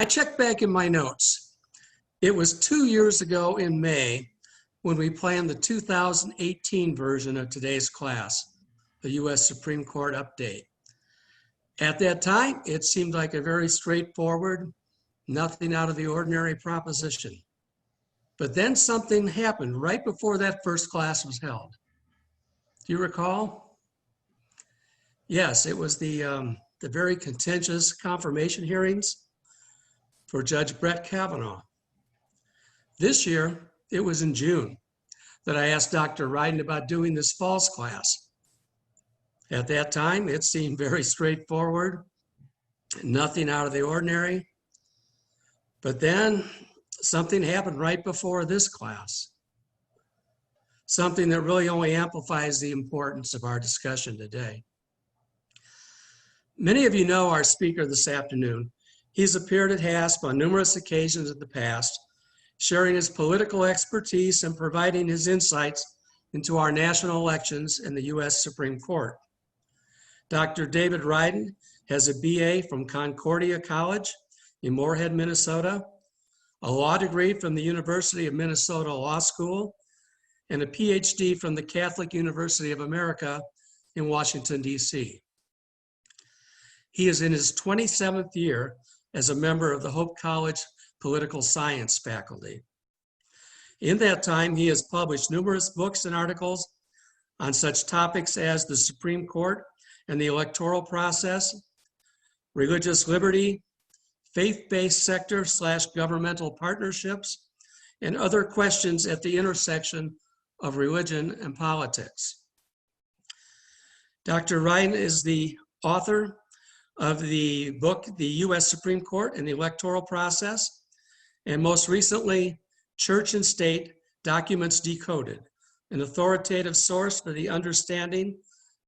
I checked back in my notes. It was 2 years ago in May when we planned the 2018 version of today's class, the U.S. Supreme Court update. At that time, it seemed like a very straightforward, nothing out of the ordinary proposition. But then something happened right before that first class was held. Do you recall? Yes, it was the very contentious confirmation hearings for Judge Brett Kavanaugh. This year, it was in June that I asked Dr. Ryden about doing this fall's class. At that time, it seemed very straightforward, nothing out of the ordinary. But then something happened right before this class, something that really only amplifies the importance of our discussion today. Many of you know our speaker this afternoon. He's appeared at HASP on numerous occasions in the past, sharing his political expertise and providing his insights into our national elections and the U.S. Supreme Court. Dr. David Ryden has a BA from Concordia College in Moorhead, Minnesota, a law degree from the University of Minnesota Law School, and a PhD from the Catholic University of America in Washington, D.C. He is in his 27th year as a member of the Hope College Political Science faculty. In that time, he has published numerous books and articles on such topics as the Supreme Court and the electoral process, religious liberty, faith-based sector/governmental partnerships, and other questions at the intersection of religion and politics. Dr. Ryden is the author of the book, The U.S. Supreme Court and the Electoral Process, and most recently, Church and State Documents Decoded, an authoritative source for the understanding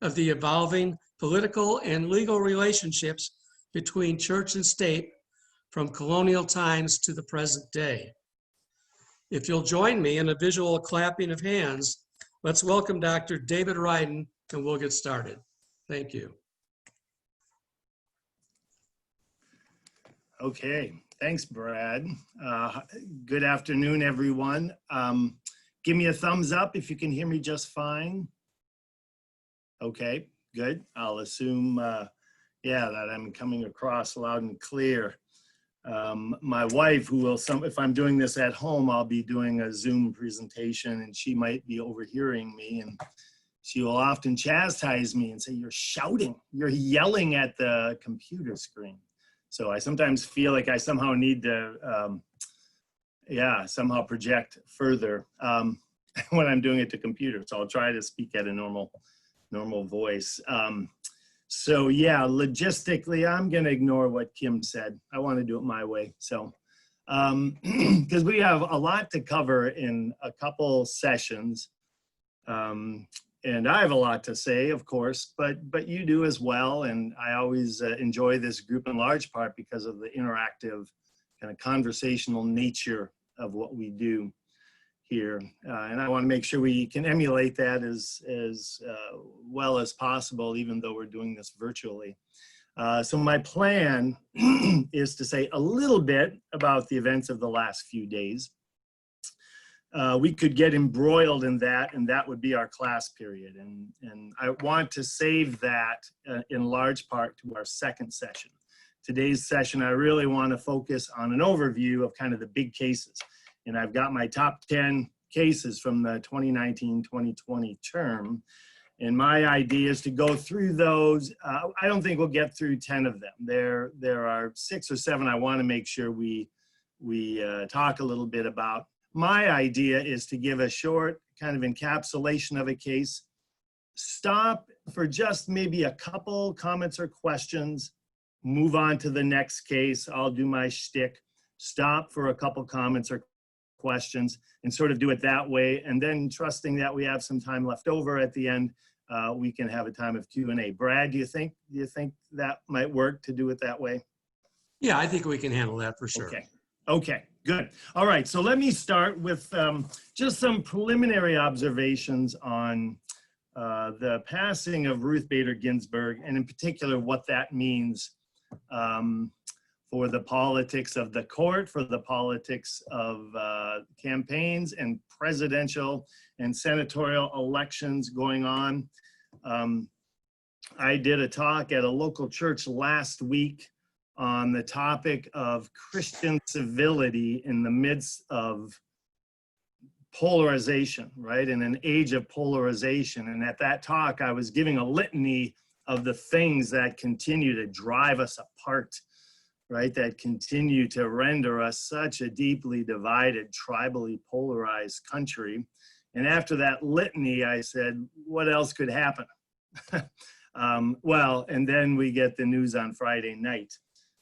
of the evolving political and legal relationships between church and state from colonial times to the present day. If you'll join me in a visual clapping of hands, let's welcome Dr. David Ryden, and we'll get started. Thank you. Okay, thanks, Brad. Good afternoon, everyone. Give me a thumbs up if you can hear me just fine. Okay, good. I'll assume, that I'm coming across loud and clear. My wife, who will, if I'm doing this at home, I'll be doing a Zoom presentation, and she might be overhearing me, and she will often chastise me and say, "You're shouting, you're yelling at the computer screen." So I sometimes feel like I somehow need to, somehow project further when I'm doing it to computer. So I'll try to speak at a normal voice. So yeah, logistically, I'm gonna ignore what Kim said. I wanna do it my way. So, because we have a lot to cover in a couple sessions. And I have a lot to say, of course, but you do as well. And I always enjoy this group in large part because of the interactive kind of conversational nature of what we do here. And I want to make sure we can emulate that as well as possible, even though we're doing this virtually. So my plan is to say a little bit about the events of the last few days. We could get embroiled in that, and that would be our class period. And I want to save that in large part to our second session. Today's session, I really want to focus on an overview of kind of the big cases. And I've got my top 10 cases from the 2019-2020 term. And my idea is to go through those. I don't think we'll get through 10 of them. There are 6 or 7 I want to make sure we talk a little bit about. My idea is to give a short kind of encapsulation of a case, stop for just maybe a couple comments or questions, move on to the next case. I'll do my shtick, stop for a couple comments or questions, and sort of do it that way. And then trusting that we have some time left over at the end, we can have a time of Q&A. Brad, do you think that might work to do it that way? Yeah, I think we can handle that for sure. Okay, good. All right, so let me start with just some preliminary observations on the passing of Ruth Bader Ginsburg, and in particular what that means for the politics of the court, for the politics of campaigns and presidential and senatorial elections going on. I did a talk at a local church last week on the topic of Christian civility in the midst of polarization, right? In an age of polarization. And at that talk, I was giving a litany of the things that continue to drive us apart, right? That continue to render us such a deeply divided, tribally polarized country. And after that litany, I said, what else could happen? Well, and then we get the news on Friday night.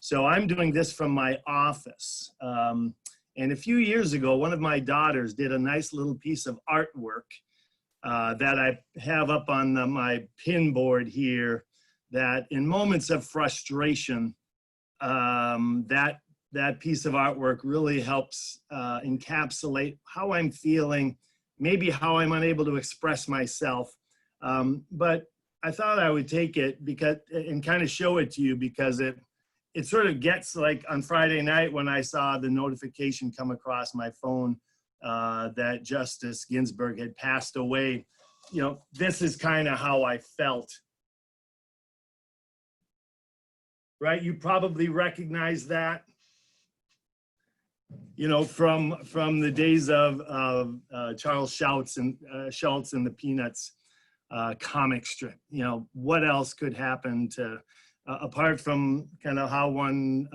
So I'm doing this from my office. And a few years ago, one of my daughters did a nice little piece of artwork that I have up on my pin board here, that in moments of frustration, that piece of artwork really helps encapsulate how I'm feeling, maybe how I'm unable to express myself. But I thought I would take it because and kind of show it to you, because it sort of gets, like on Friday night when I saw the notification come across my phone that Justice Ginsburg had passed away. You know, this is kind of how I felt. Right? You probably recognize that, you know, from the days of Charles Schultz and the Peanuts comic strip. You know, what else could happen to, apart from kind of how one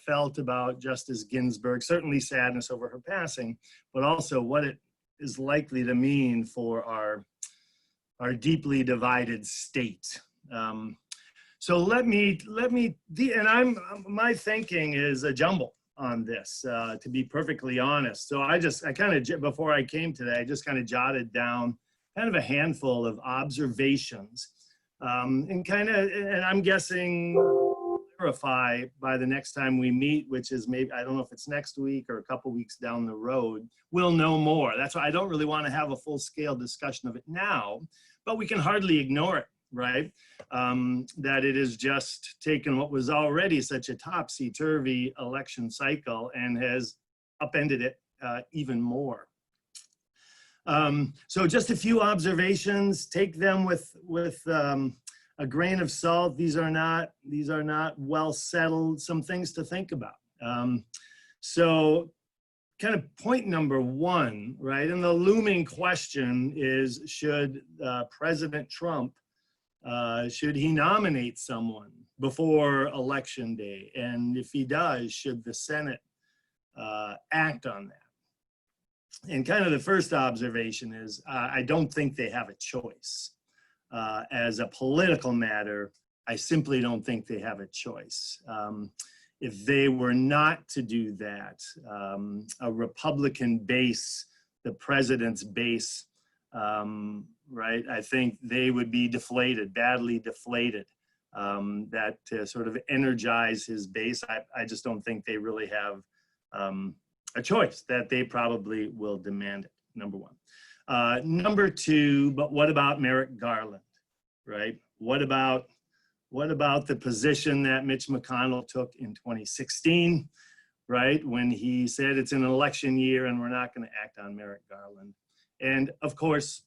felt about Justice Ginsburg, certainly sadness over her passing, but also what it is likely to mean for our deeply divided state. So let me, and my thinking is a jumble on this, to be perfectly honest. So I kind of, before I came today, I just kind of jotted down kind of a handful of observations, and I'm guessing clarify by the next time we meet, which is maybe, I don't know if it's next week or a couple weeks down the road, we'll know more. That's why I don't really want to have a full scale discussion of it now, but we can hardly ignore it. Right? That it has just taken what was already such a topsy-turvy election cycle and has upended it even more. So just a few observations, take them with a grain of salt. These are not well settled, some things to think about. So kind of point number one, right? And the looming question is, should President Trump, should he nominate someone before Election Day? And if he does, should the Senate act on that? And kind of the first observation is, I don't think they have a choice. As a political matter, I simply don't think they have a choice. If they were not to do that, a Republican base, the president's base, right, I think they would be deflated, badly deflated. That to sort of energize his base, I just don't think they really have a choice, that they probably will demand it, number one. Number two, but what about Merrick Garland, right? What about the position that Mitch McConnell took in 2016, right? When he said it's an election year and we're not going to act on Merrick Garland. And of course,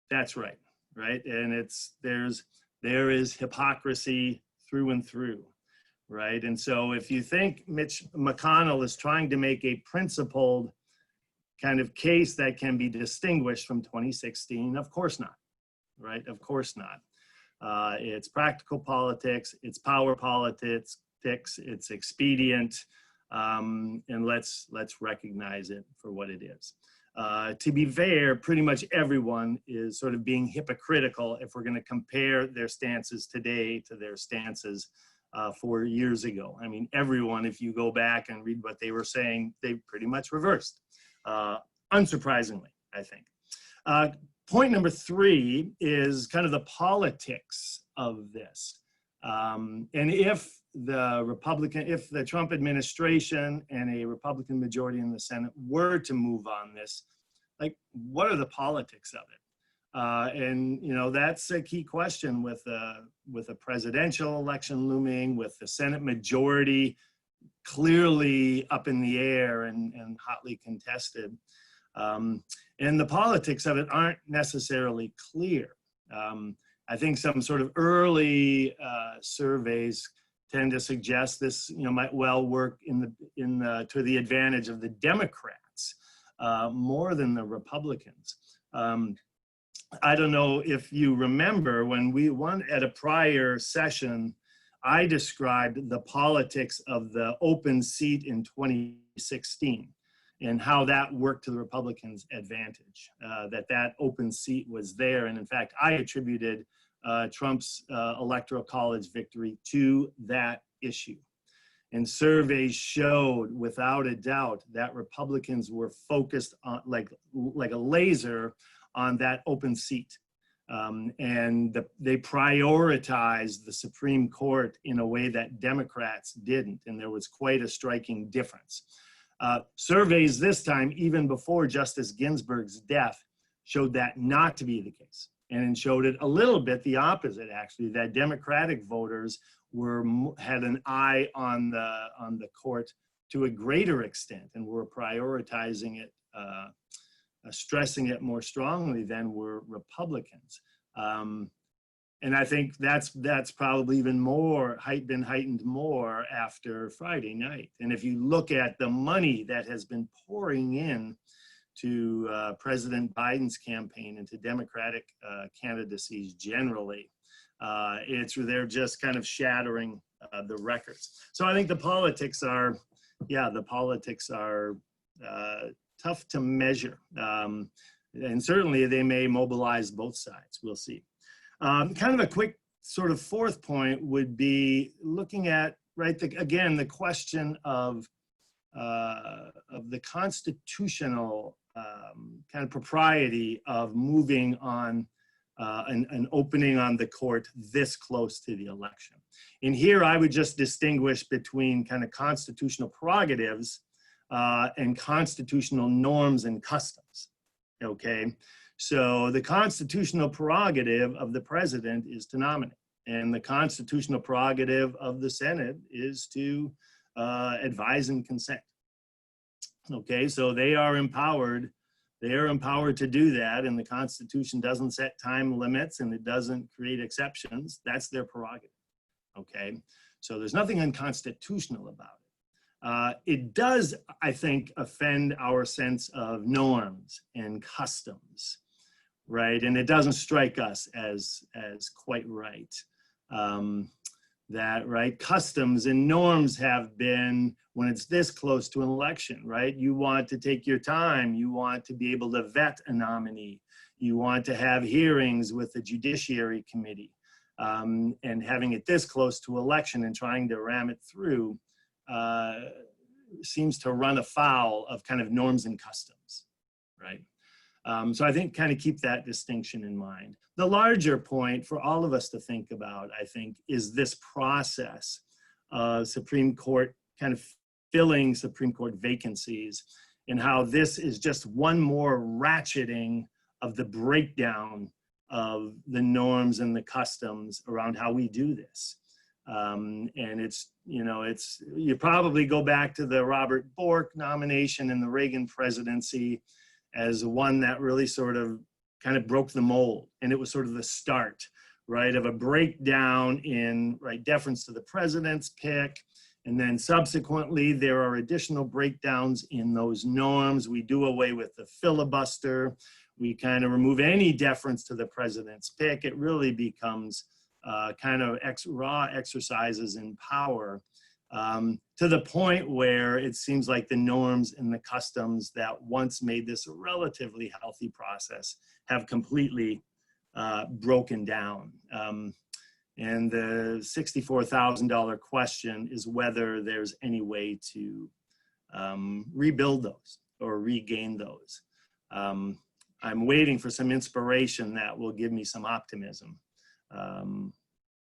that's right, right? And there is hypocrisy through and through, right? And so if you think Mitch McConnell is trying to make a principled kind of case that can be distinguished from 2016, of course not, right? Of course not. It's practical politics, it's power politics, it's expedient, and let's recognize it for what it is. To be fair, pretty much everyone is sort of being hypocritical if we're going to compare their stances today to their stances 4 years ago. I mean, everyone, if you go back and read what they were saying, they pretty much reversed, unsurprisingly, I think. Point number three is kind of the politics of this. And if the Trump administration and a Republican majority in the Senate were to move on this, like, what are the politics of it? And, you know, that's a key question with a presidential election looming, with the Senate majority clearly up in the air and hotly contested. And the politics of it aren't necessarily clear. I think some sort of early surveys tend to suggest this, might well work to the advantage of the Democrats more than the Republicans. I don't know if you remember when we won at a prior session, I described the politics of the open seat in 2016 and how that worked to the Republicans' advantage, that open seat was there. And in fact, I attributed Trump's electoral college victory to that issue. And surveys showed without a doubt that Republicans were focused on like a laser on that open seat. They prioritized the Supreme Court in a way that Democrats didn't, and there was quite a striking difference. Surveys this time, even before Justice Ginsburg's death, showed that not to be the case, and it showed it a little bit the opposite, actually, that Democratic voters had an eye on the court to a greater extent and were prioritizing it, stressing it more strongly than were Republicans. And I think that's probably even more been heightened more after Friday night. And if you look at the money that has been pouring in to President Biden's campaign and to Democratic candidacies generally, they're just kind of shattering the records. So I think the politics are tough to measure. And certainly they may mobilize both sides, we'll see. Kind of a quick sort of fourth point would be looking at, again, the question of the constitutional kind of propriety of moving on an opening on the court this close to the election. And here I would just distinguish between kind of constitutional prerogatives and constitutional norms and customs, okay? So the constitutional prerogative of the president is to nominate, and the constitutional prerogative of the Senate is to advise and consent. Okay, so they are empowered to do that, and the Constitution doesn't set time limits and it doesn't create exceptions. That's their prerogative, okay? So there's nothing unconstitutional about it. It does, I think, offend our sense of norms and customs, right? And it doesn't strike us as quite right. Customs and norms have been, when it's this close to an election, right? You want to take your time. You want to be able to vet a nominee. You want to have hearings with the Judiciary Committee. And having it this close to election and trying to ram it through seems to run afoul of kind of norms and customs, right? So I think kind of keep that distinction in mind. The larger point for all of us to think about, I think, is this process of Supreme Court kind of filling Supreme Court vacancies and how this is just one more ratcheting of the breakdown of the norms and the customs around how we do this. And you probably go back to the Robert Bork nomination in the Reagan presidency as one that really sort of kind of broke the mold. And it was sort of the start, right, of a breakdown in, deference to the president's pick. And then subsequently, there are additional breakdowns in those norms. We do away with the filibuster. We kind of remove any deference to the president's pick. It really becomes kind of raw exercises in power, to the point where it seems like the norms and the customs that once made this a relatively healthy process have completely broken down. And the $64,000 question is whether there's any way to rebuild those or regain those. I'm waiting for some inspiration that will give me some optimism.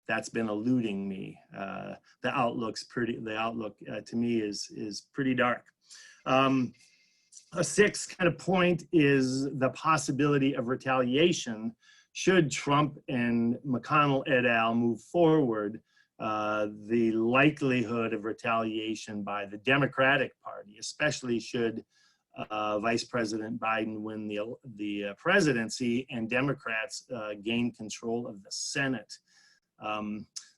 That's been eluding me. The outlook to me is pretty dark. A sixth kind of point is the possibility of retaliation should Trump and McConnell et al. Move forward the likelihood of retaliation by the Democratic Party, especially should Vice President Biden win the presidency and Democrats gain control of the Senate.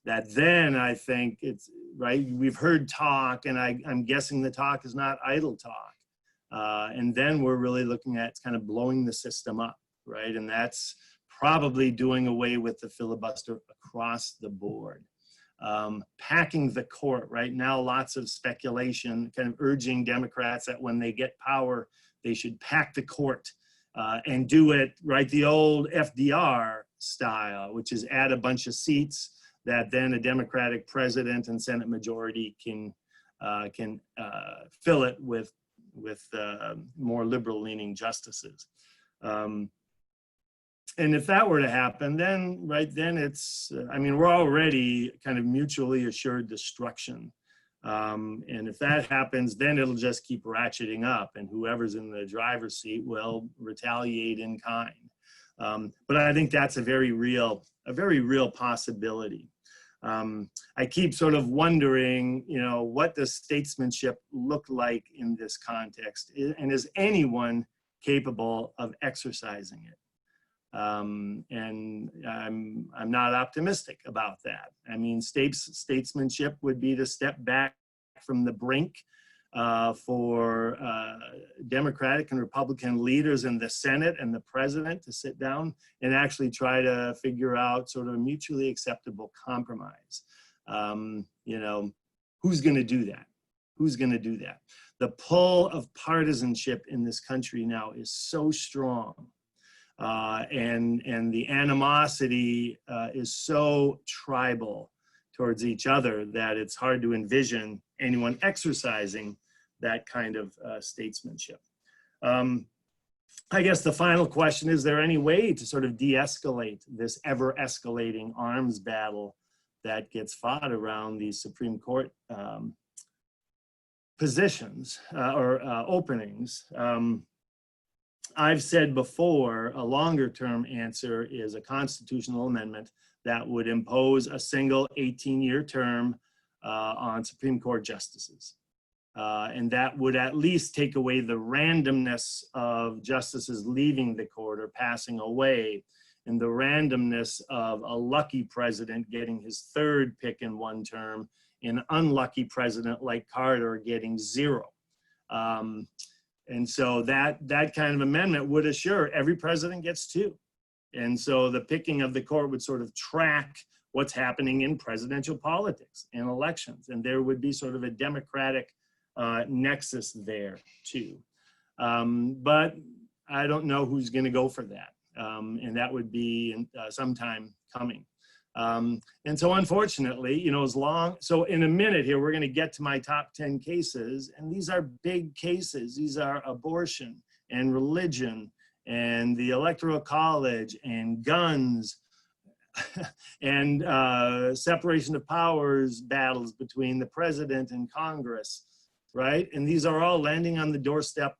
That then I think it's right. We've heard talk, and I'm guessing the talk is not idle talk. And then we're really looking at kind of blowing the system up, right? And that's probably doing away with the filibuster across the board. Packing the court right now, lots of speculation, kind of urging Democrats that when they get power, they should pack the court and do it right the old FDR style, which is add a bunch of seats that then a Democratic president and Senate majority can fill it with more liberal-leaning justices. And if that were to happen, then it's, I mean, we're already kind of mutually assured destruction. And if that happens, then it'll just keep ratcheting up, and whoever's in the driver's seat will retaliate in kind. But I think that's a very real possibility. I keep sort of wondering, what does statesmanship look like in this context? And is anyone capable of exercising it? And I'm not optimistic about that. I mean, statesmanship would be to step back from the brink for Democratic and Republican leaders in the Senate and the president to sit down and actually try to figure out sort of a mutually acceptable compromise. Who's going to do that? Who's going to do that? The pull of partisanship in this country now is so strong. And the animosity is so tribal towards each other that it's hard to envision anyone exercising that kind of statesmanship. I guess the final question, is there any way to sort of de-escalate this ever-escalating arms battle that gets fought around these Supreme Court positions or openings? I've said before, a longer-term answer is a constitutional amendment that would impose a single 18-year term on Supreme Court justices. And that would at least take away the randomness of justices leaving the court or passing away, and the randomness of a lucky president getting his third pick in one term, an unlucky president like Carter getting 0. And so that kind of amendment would assure every president gets 2. And so the picking of the court would sort of track what's happening in presidential politics and elections. And there would be sort of a democratic nexus there too. But I don't know who's going to go for that. And that would be sometime coming. And so unfortunately, so in a minute here, we're going to get to my top 10 cases, and these are big cases. These are abortion and religion and the Electoral College and guns and separation of powers battles between the president and Congress, right? And these are all landing on the doorstep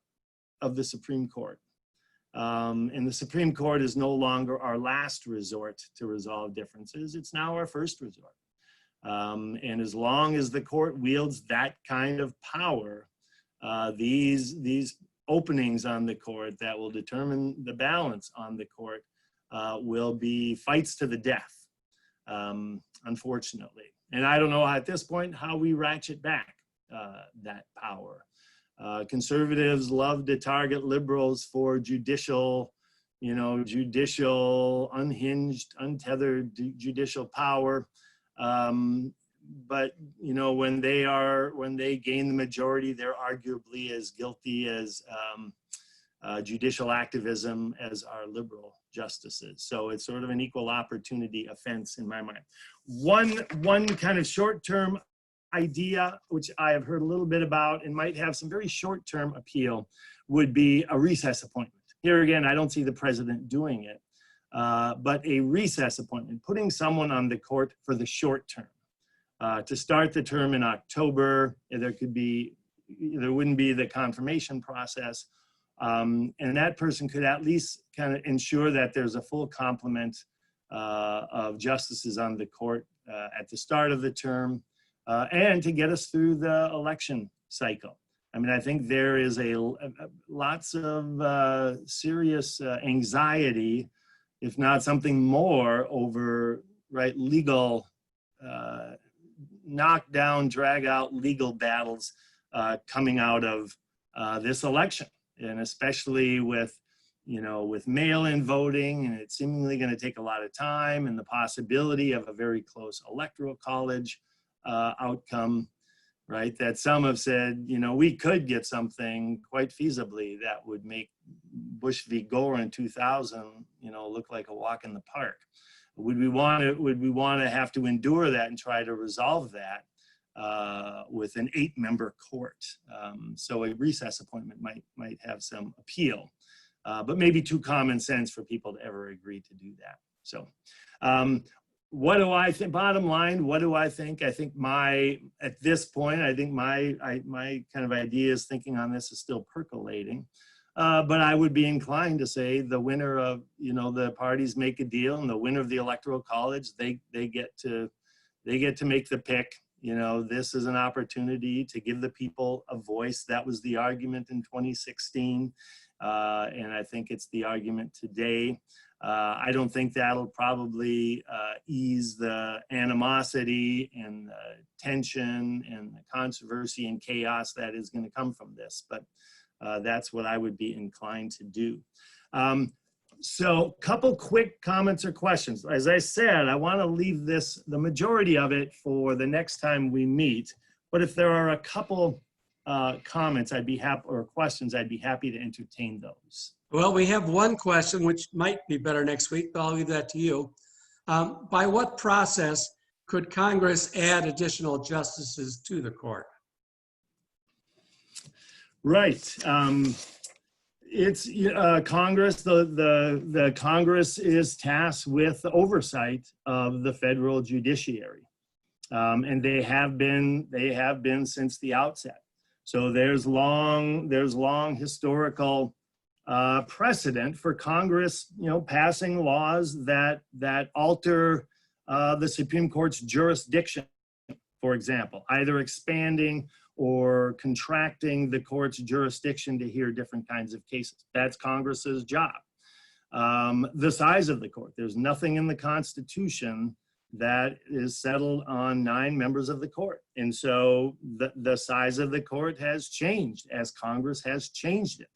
of the Supreme Court. And the Supreme Court is no longer our last resort to resolve differences. It's now our first resort. And as long as the court wields that kind of power, these openings on the court that will determine the balance on the court will be fights to the death, unfortunately. And I don't know at this point how we ratchet back that power. Conservatives love to target liberals for judicial, unhinged, untethered judicial power. But when they gain the majority, they're arguably as guilty as judicial activism as our liberal justices. So it's sort of an equal opportunity offense in my mind. One kind of short-term idea, which I have heard a little bit about and might have some very short-term appeal, would be a recess appointment. Here again, I don't see the president doing it, but a recess appointment, putting someone on the court for the short term. To start the term in October, there wouldn't be the confirmation process, and that person could at least kind of ensure that there's a full complement of justices on the court at the start of the term, and to get us through the election cycle. I mean, I think there is lots of serious anxiety, if not something more, over legal knockdown, drag out legal battles coming out of this election, and especially with mail-in voting, and it's seemingly going to take a lot of time, and the possibility of a very close electoral college outcome, right? That some have said, we could get something quite feasibly that would make Bush v. Gore in 2000, look like a walk in the park. Would we want to have to endure that and try to resolve that with an 8-member court? So a recess appointment might have some appeal, but maybe too common sense for people to ever agree to do that. So what do I think? Bottom line, what do I think? I think at this point, I think my kind of ideas, thinking on this is still percolating. But I would be inclined to say the winner of, the parties make a deal, and the winner of the electoral college, they get to make the pick. This is an opportunity to give the people a voice. That was the argument in 2016. And I think it's the argument today. I don't think that'll probably ease the animosity and the tension and the controversy and chaos that is going to come from this. But that's what I would be inclined to do. So a couple quick comments or questions. As I said, I want to leave the majority of it for the next time we meet. But if there are a couple comments, or questions, I'd be happy to entertain those. Well, we have one question, which might be better next week, but I'll leave that to you. By what process could Congress add additional justices to the court? Right. It's Congress. The Congress is tasked with the oversight of the federal judiciary, and they have been since the outset. So there's long historical precedent for Congress, passing laws that alter the Supreme Court's jurisdiction, for example, either expanding or contracting the court's jurisdiction to hear different kinds of cases. That's Congress's job. The size of the court, there's nothing in the Constitution that is settled on 9 members of the court. And so the size of the court has changed as Congress has changed it.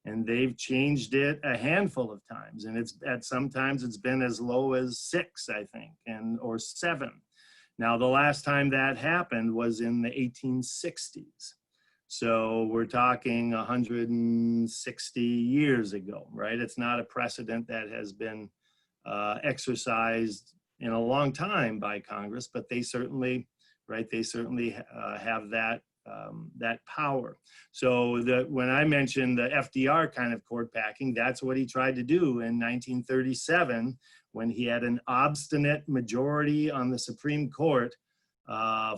And they've changed it a handful of times. And sometimes it's been as low as 6, I think, or 7. Now, the last time that happened was in the 1860s. So we're talking 160 years ago, right? It's not a precedent that has been exercised in a long time by Congress, but they certainly have that power. So when I mentioned the FDR kind of court packing, that's what he tried to do in 1937, when he had an obstinate majority on the Supreme Court,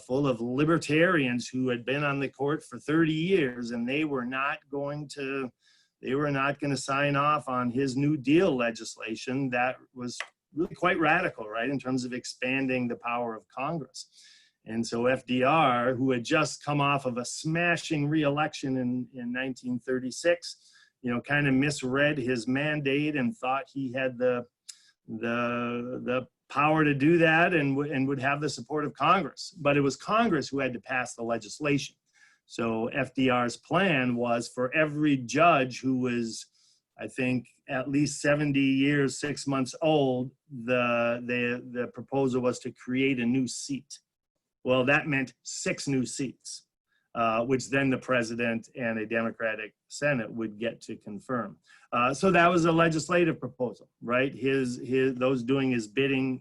full of libertarians who had been on the court for 30 years, and they were not going to sign off on his New Deal legislation that was really quite radical, right, in terms of expanding the power of Congress. And so FDR, who had just come off of a smashing re-election in 1936, kind of misread his mandate and thought he had the power to do that and would have the support of Congress. But it was Congress who had to pass the legislation. So FDR's plan was for every judge who was, I think, at least 70 years, 6 months old, the proposal was to create a new seat. Well, that meant 6 new seats, which then the president and a Democratic Senate would get to confirm. So that was a legislative proposal, right? Those doing his bidding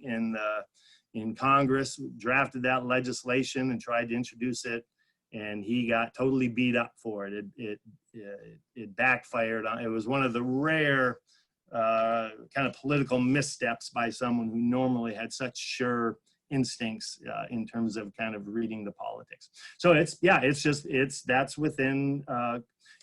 in Congress drafted that legislation and tried to introduce it, and he got totally beat up for it. It backfired. It was one of the rare kind of political missteps by someone who normally had such sure instincts in terms of kind of reading the politics. So that's within,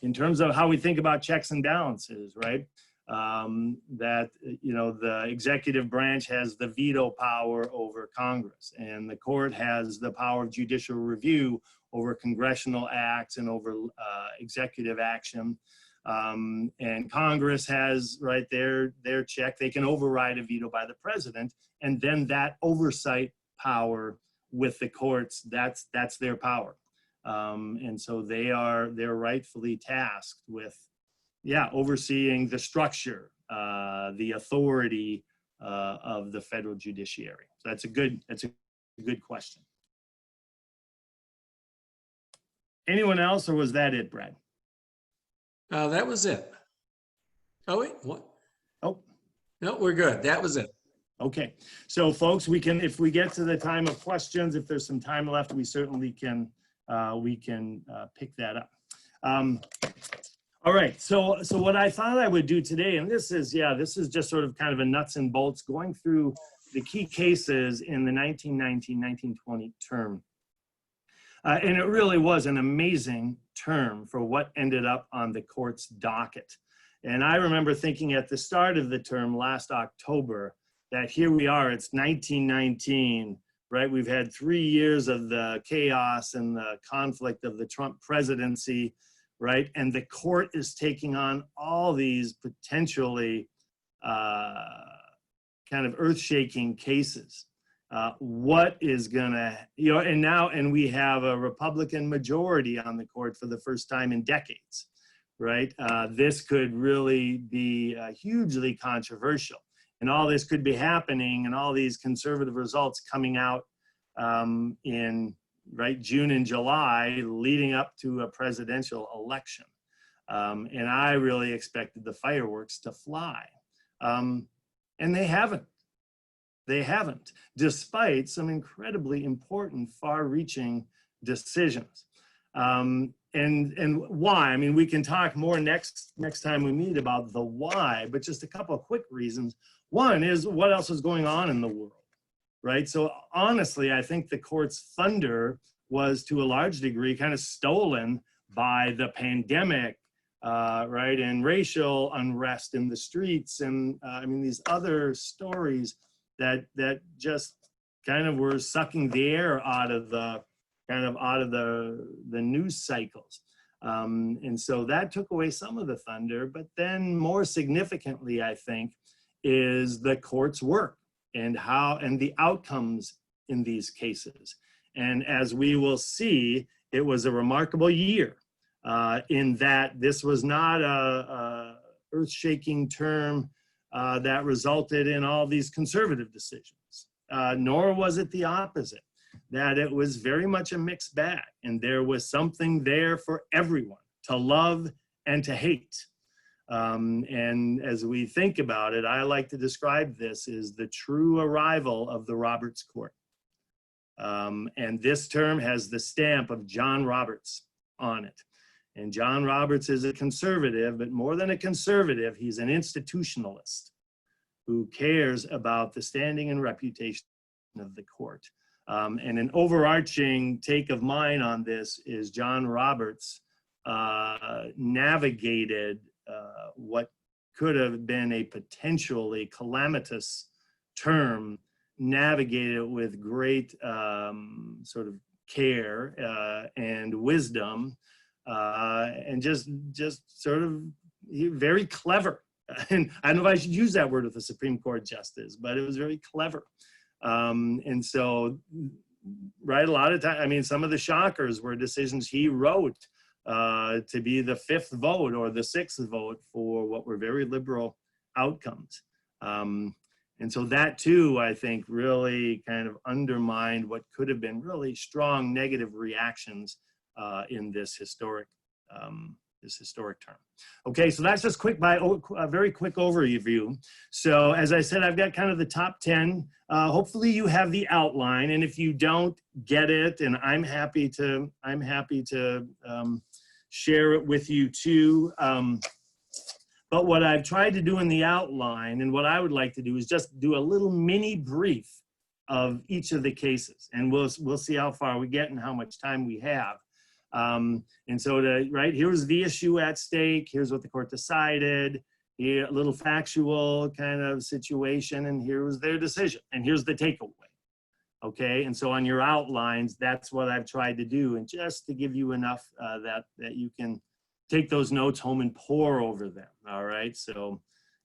in terms of how we think about checks and balances, right? that, you know, the executive branch has the veto power over Congress, and the court has the power of judicial review over congressional acts and over executive action. And Congress has, right, their check. They can override a veto by the president, and then that oversight power with the courts, that's their power. And so they're rightfully tasked with, yeah, overseeing the structure, the authority of the federal judiciary. So that's a good question. Anyone else, or was that it, Brad? That was it. Oh, wait, what? Oh, No, we're good. That was it. okay. So folks, we can, if we get to the time of questions, if there's some time left, we certainly can, pick that up. All right, so what I thought I would do today, and this is just sort of kind of a nuts and bolts, going through the key cases in the 1919-1920 term. And it really was an amazing term for what ended up on the court's docket. And I remember thinking at the start of the term last October that here we are, it's 1919, right? We've had 3 years of the chaos and the conflict of the Trump presidency, right? And the court is taking on all these potentially kind of earth-shaking cases. What is gonna, you know, and we have a Republican majority on the court for the first time in decades, right? This could really be hugely controversial, and all this could be happening, and all these conservative results coming out in June and July, leading up to a presidential election. And I really expected the fireworks to fly, and they haven't. They haven't, despite some incredibly important, far-reaching decisions. And why? I mean, we can talk more next time we meet about the why, but just a couple of quick reasons. One is, what else is going on in the world, right? So honestly, I think the court's thunder was to a large degree kind of stolen by the pandemic, right? And racial unrest in the streets. And I mean, these other stories that just kind of were sucking the air out of the news cycles. And so that took away some of the thunder, but then more significantly, I think, is the court's work and the outcomes in these cases. And as we will see, it was a remarkable year in that this was not a earth-shaking term that resulted in all these conservative decisions, nor was it the opposite, that it was very much a mixed bag, and there was something there for everyone to love and to hate. And as we think about it, I like to describe this as the true arrival of the Roberts Court. And this term has the stamp of John Roberts on it. And John Roberts is a conservative, but more than a conservative, he's an institutionalist who cares about the standing and reputation of the court. And an overarching take of mine on this is John Roberts navigated what could have been a potentially calamitous term, navigated it with great sort of care and wisdom, and just sort of very clever. And I don't know if I should use that word with a Supreme Court justice, but it was very clever. And so, right, a lot of time, I mean, some of the shockers were decisions he wrote to be the fifth vote or the sixth vote for what were very liberal outcomes. And so that too, I think, really kind of undermined what could have been really strong negative reactions in this historic term. Okay, so that's just a very quick overview. So as I said, I've got kind of the top 10. Hopefully you have the outline, and if you don't get it, and I'm happy to share it with you too. But what I've tried to do in the outline, and what I would like to do, is just do a little mini brief of each of the cases, and we'll see how far we get and how much time we have. And so, here's the issue at stake. Here's what the court decided. here, a little factual kind of situation, and here was their decision, and here's the takeaway. Okay, and so on your outlines, that's what I've tried to do, and just to give you enough that you can take those notes home and pore over them. All right, so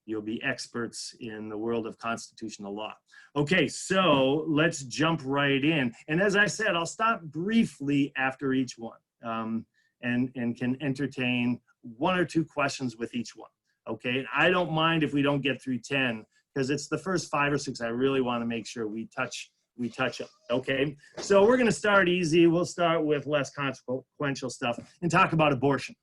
you'll be experts in the world of constitutional law. Okay, so let's jump right in. And as I said, I'll stop briefly after each one, and can entertain one or two questions with each one. Okay, I don't mind if we don't get through 10, because it's the first 5 or 6 I really want to make sure we touch them. Okay, so we're going to start easy. We'll start with less consequential stuff and talk about abortion.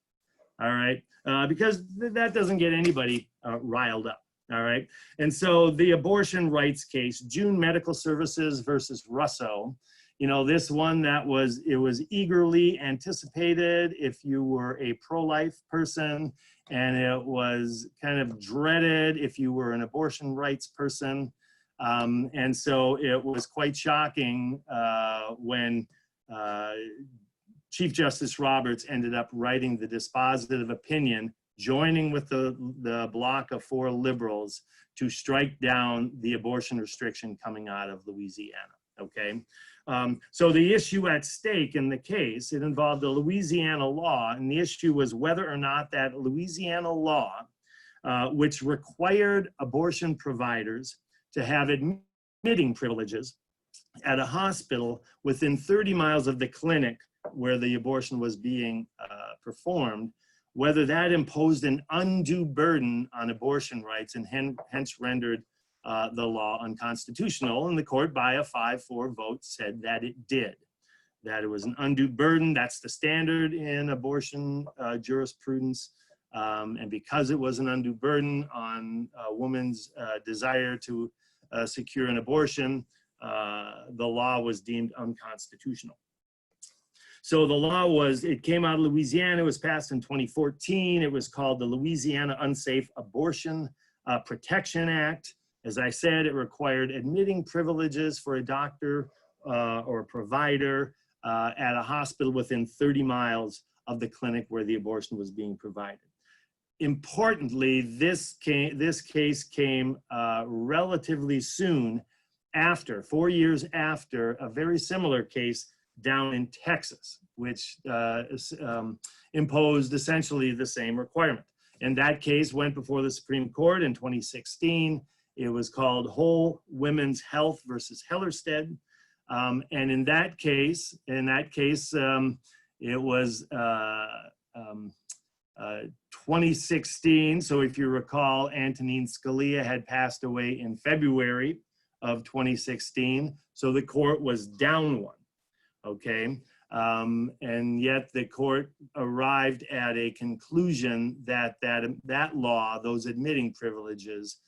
All right, because that doesn't get anybody riled up. All right, and so the abortion rights case, June Medical Services versus Russo, you know, this one it was eagerly anticipated if you were a pro-life person, and it was kind of dreaded if you were an abortion rights person. And so it was quite shocking when Chief Justice Roberts ended up writing the dispositive opinion, joining with the block of 4 liberals to strike down the abortion restriction coming out of Louisiana. Okay, so the issue at stake in the case, it involved a Louisiana law, and the issue was whether or not that Louisiana law, which required abortion providers to have admitting privileges at a hospital within 30 miles of the clinic where the abortion was being performed, whether that imposed an undue burden on abortion rights and hence rendered the law unconstitutional. And the court, by a 5-4 vote, said that it did, that it was an undue burden. That's the standard in abortion jurisprudence. And because it was an undue burden on a woman's desire to secure an abortion, the law was deemed unconstitutional. So the law it came out of Louisiana, it was passed in 2014. It was called the Louisiana Unsafe Abortion Protection Act. As I said, it required admitting privileges for a doctor or a provider at a hospital within 30 miles of the clinic where the abortion was being provided. Importantly, this case came relatively soon after, 4 years after, a very similar case down in Texas, which imposed essentially the same requirement. And that case went before the Supreme Court in 2016. It was called Whole Women's Health versus Hellerstedt. And in that case, it was 2016. So if you recall, Antonin Scalia had passed away in February of 2016. So the court was down one, okay? And yet the court arrived at a conclusion that that law, those admitting privileges,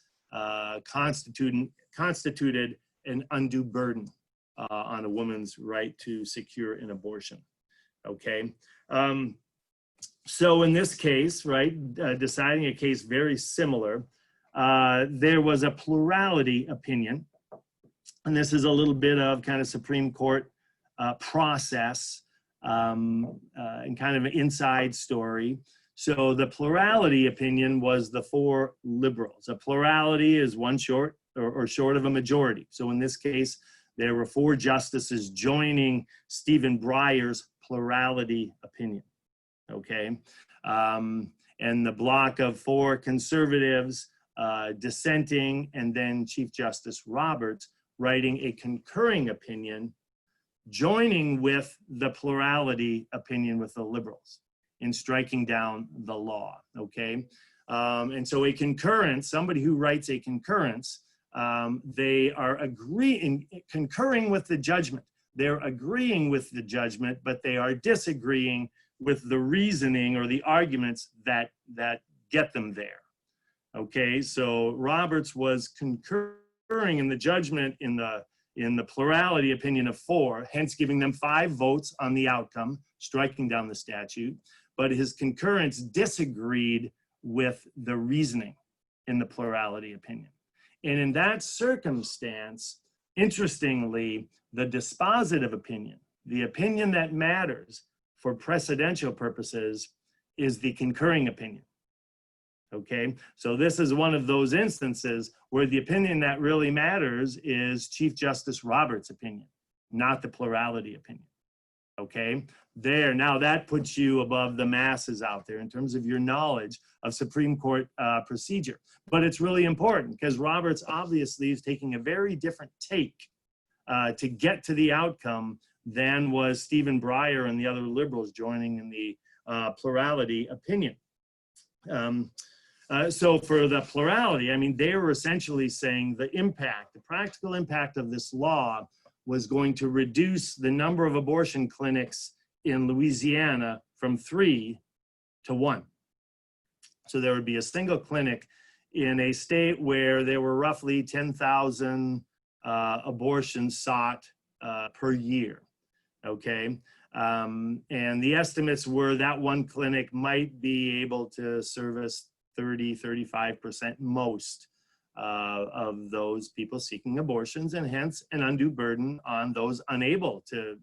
constituted an undue burden on a woman's right to secure an abortion, okay? So in this case, right, deciding a case very similar, there was a plurality opinion, and this is a little bit of kind of Supreme Court process and kind of an inside story. So the plurality opinion was the 4 liberals. A plurality is one short or short of a majority. So in this case, there were 4 justices joining Stephen Breyer's plurality opinion, okay? And the block of 4 conservatives dissenting, and then Chief Justice Roberts writing a concurring opinion, joining with the plurality opinion with the liberals in striking down the law, okay? And so a concurrence, somebody who writes a concurrence, they are concurring with the judgment. They're agreeing with the judgment, but they are disagreeing with the reasoning or the arguments that get them there, okay? So Roberts was concurring in the judgment in the plurality opinion of 4, hence giving them 5 votes on the outcome, striking down the statute. But his concurrence disagreed with the reasoning in the plurality opinion. And in that circumstance, interestingly, the dispositive opinion, the opinion that matters for precedential purposes, is the concurring opinion. Okay, so this is one of those instances where the opinion that really matters is Chief Justice Roberts' opinion, not the plurality opinion. Okay, now that puts you above the masses out there in terms of your knowledge of Supreme Court procedure. But it's really important because Roberts obviously is taking a very different take to get to the outcome than was Stephen Breyer and the other liberals joining in the plurality opinion. So for the plurality, I mean, they were essentially saying the practical impact of this law was going to reduce the number of abortion clinics in Louisiana from 3 to 1. So there would be a single clinic in a state where there were roughly 10,000 abortions sought per year, okay? And the estimates were that one clinic might be able to service 35% most of those people seeking abortions, and hence an undue burden on those unable to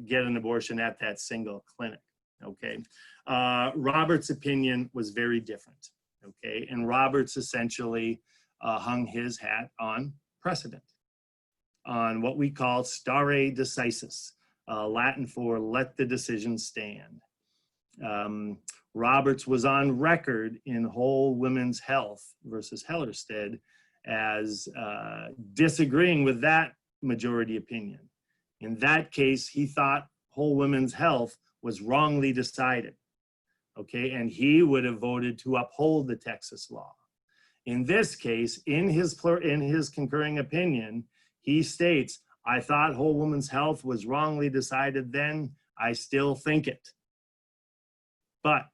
get an abortion at that single clinic. Okay, Roberts' opinion was very different. Okay, and Roberts essentially hung his hat on precedent, on what we call stare decisis, Latin for "let the decision stand." Roberts was on record in Whole Women's Health versus Hellerstedt as disagreeing with that majority opinion. In that case, he thought Whole Women's Health was wrongly decided, okay, and he would have voted to uphold the Texas law. In this case, in his concurring opinion, he states, "I thought Whole Women's Health was wrongly decided then. I still think it. But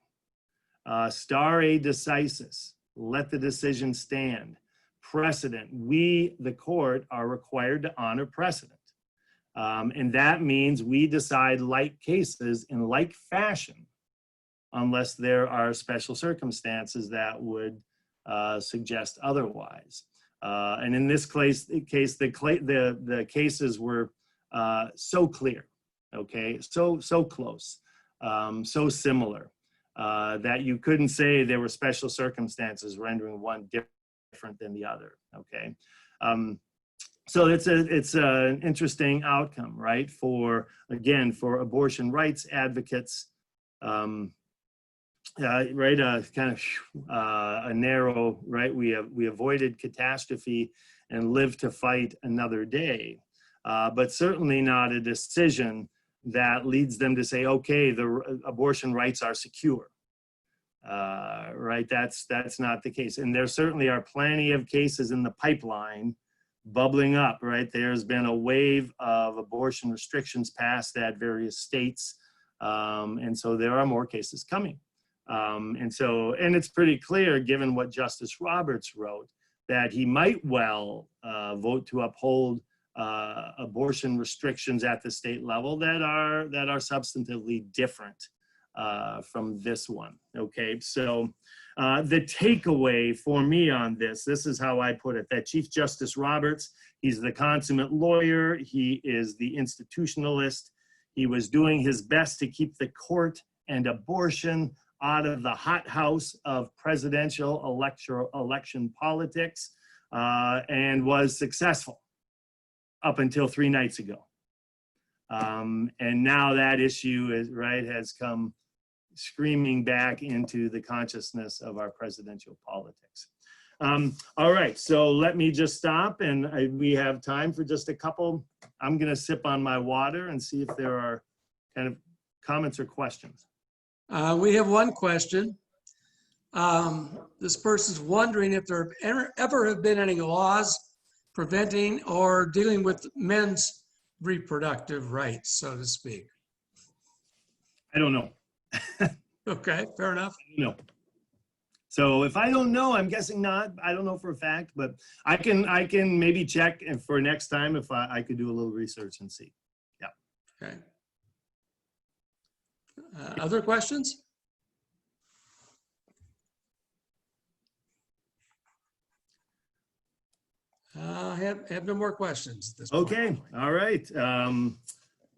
stare decisis, let the decision stand. Precedent, we, the court, are required to honor precedent. And that means we decide like cases in like fashion, unless there are special circumstances that would suggest otherwise. And in this case, the cases were so clear, okay, so close, so similar. That you couldn't say there were special circumstances rendering one different than the other, okay? So it's an interesting outcome, right? For abortion rights advocates, right? Kind of a narrow, right? We avoided catastrophe and lived to fight another day, but certainly not a decision that leads them to say, okay, the abortion rights are secure, right? That's not the case. And there certainly are plenty of cases in the pipeline bubbling up, right? There's been a wave of abortion restrictions passed at various states. And so there are more cases coming. And it's pretty clear, given what Justice Roberts wrote, that he might well vote to uphold abortion restrictions at the state level that are substantively different from this one. Okay, so the takeaway for me on this is how I put it: that Chief Justice Roberts, he's the consummate lawyer, he is the institutionalist, he was doing his best to keep the court and abortion out of the hothouse of presidential election politics, and was successful up until 3 nights ago. And now that issue has come screaming back into the consciousness of our presidential politics. All right, so let me just stop, and we have time for just a couple. I'm gonna sip on my water and see if there are kind of comments or questions. We have one question. This person's wondering if there ever have been any laws preventing or dealing with men's reproductive rights, so to speak. I don't know. Okay, fair enough. No. So if I don't know, I'm guessing not. I don't know for a fact, but I can maybe check for next time if I could do a little research and see. Yeah. Okay. Other questions? I have no more questions at this point. Okay. All right.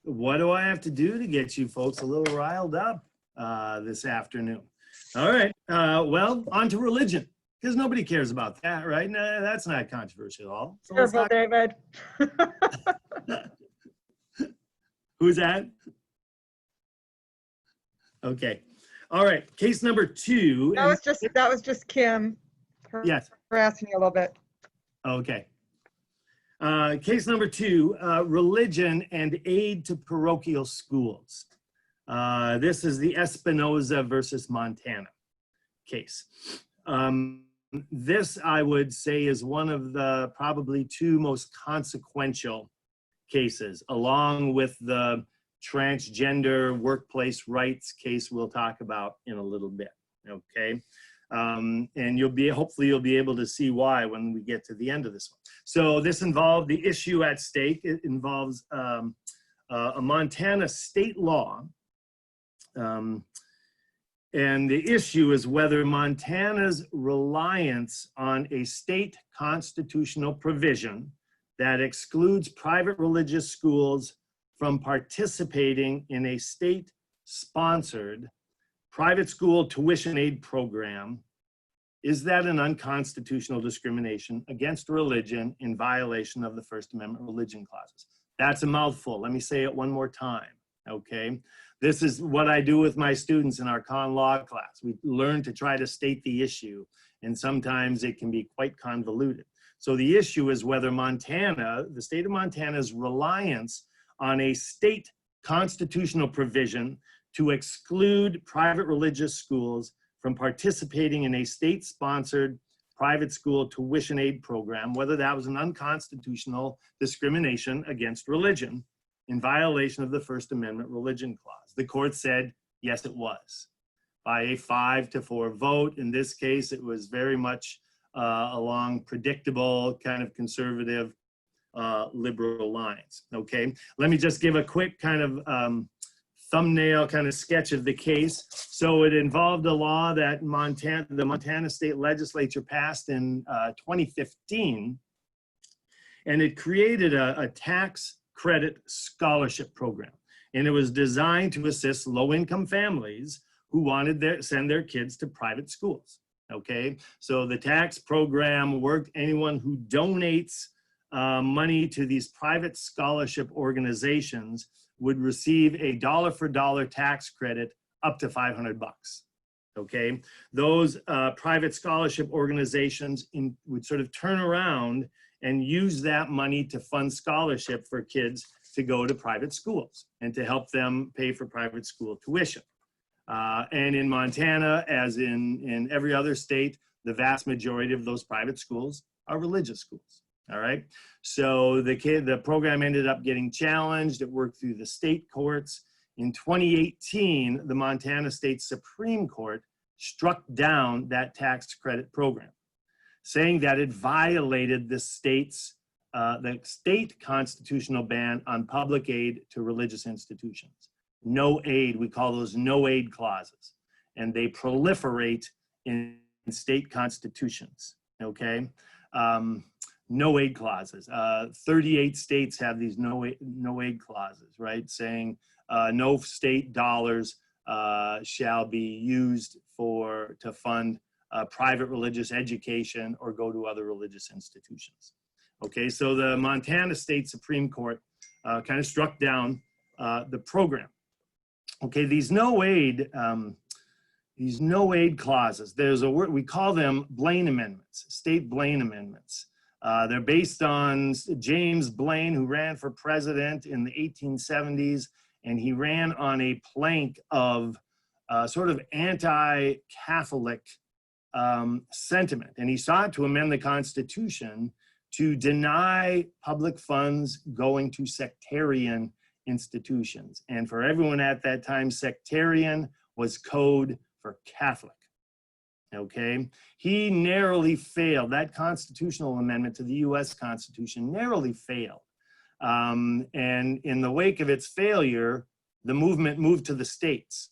What do I have to do to get you folks a little riled up? this afternoon. All right, well, on to religion, because nobody cares about that, right? No, that's not controversial at all. So let's Careful, David. Who's that? Okay. All right. Case number 2. That was just Kim. Yes. Harassing you a little bit. Okay. Case number 2, religion and aid to parochial schools. This is the Espinoza versus Montana case. This, I would say, is one of the probably 2 most consequential cases, along with the transgender workplace rights case we'll talk about in a little bit, okay? And hopefully you'll be able to see why when we get to the end of this one. So this involved the issue at stake. It involves a Montana state law. And the issue is whether Montana's reliance on a state constitutional provision that excludes private religious schools from participating in a state-sponsored private school tuition aid program, is that an unconstitutional discrimination against religion in violation of the First Amendment religion clauses? That's a mouthful. Let me say it one more time, okay? This is what I do with my students in our con law class. We learn to try to state the issue, and sometimes it can be quite convoluted. So the issue is whether Montana, the state of Montana's reliance on a state constitutional provision to exclude private religious schools from participating in a state-sponsored private school tuition aid program, whether that was an unconstitutional discrimination against religion in violation of the First Amendment religion clause. The court said, yes, it was. By a 5-4 vote, in this case, it was very much along predictable, kind of conservative, liberal lines, okay? Let me just give a quick kind of thumbnail kind of sketch of the case. So it involved a law that the Montana State Legislature passed in 2015, and it created a tax credit scholarship program. And it was designed to assist low-income families who wanted to send their kids to private schools, okay? So the tax program worked. Anyone who donates money to these private scholarship organizations would receive a dollar-for-dollar tax credit up to $500, okay? Those private scholarship organizations would sort of turn around and use that money to fund scholarship for kids to go to private schools and to help them pay for private school tuition. And in Montana, as in every other state, the vast majority of those private schools are religious schools, all right? So the program ended up getting challenged. It worked through the state courts. In 2018, the Montana State Supreme Court struck down that tax credit program, saying that it violated the state constitutional ban on public aid to religious institutions. No aid, we call those no aid clauses, and they proliferate in state constitutions, okay? No aid clauses. 38 states have these no aid clauses, right? Saying no state dollars shall be used to fund private religious education or go to other religious institutions. Okay, so the Montana State Supreme Court kind of struck down the program. Okay, these no aid clauses, there's a word, we call them Blaine amendments, state Blaine amendments. They're based on James Blaine, who ran for president in the 1870s, and he ran on a plank of sort of anti-Catholic sentiment. And he sought to amend the Constitution to deny public funds going to sectarian institutions. And for everyone at that time, sectarian was code for Catholic. Okay, he narrowly failed. That constitutional amendment to the US Constitution narrowly failed. And in the wake of its failure, the movement moved to the states.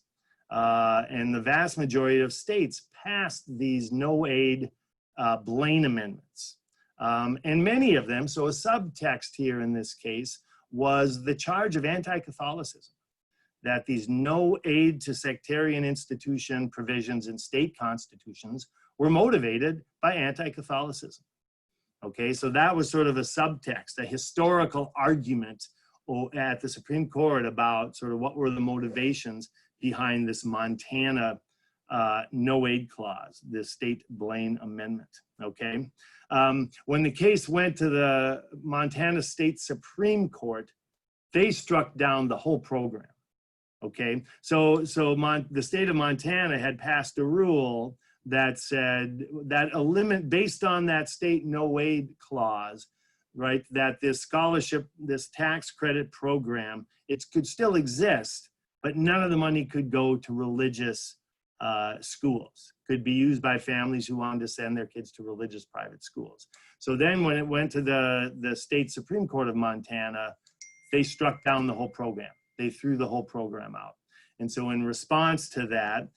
And the vast majority of states passed these no aid Blaine amendments. And many of them, so a subtext here in this case, was the charge of anti-Catholicism. that these no aid to sectarian institution provisions in state constitutions were motivated by anti-Catholicism. Okay, so that was sort of a subtext, a historical argument at the Supreme Court about sort of what were the motivations behind this Montana no aid clause, the state Blaine amendment. Okay, when the case went to the Montana State Supreme Court, they struck down the whole program. Okay, so the state of Montana had passed a rule that said that based on that state no aid clause, right, that this scholarship, this tax credit program, it could still exist, but none of the money could go to religious schools, could be used by families who wanted to send their kids to religious private schools. So then when it went to the state Supreme Court of Montana, they struck down the whole program. They threw the whole program out. And so in response to that,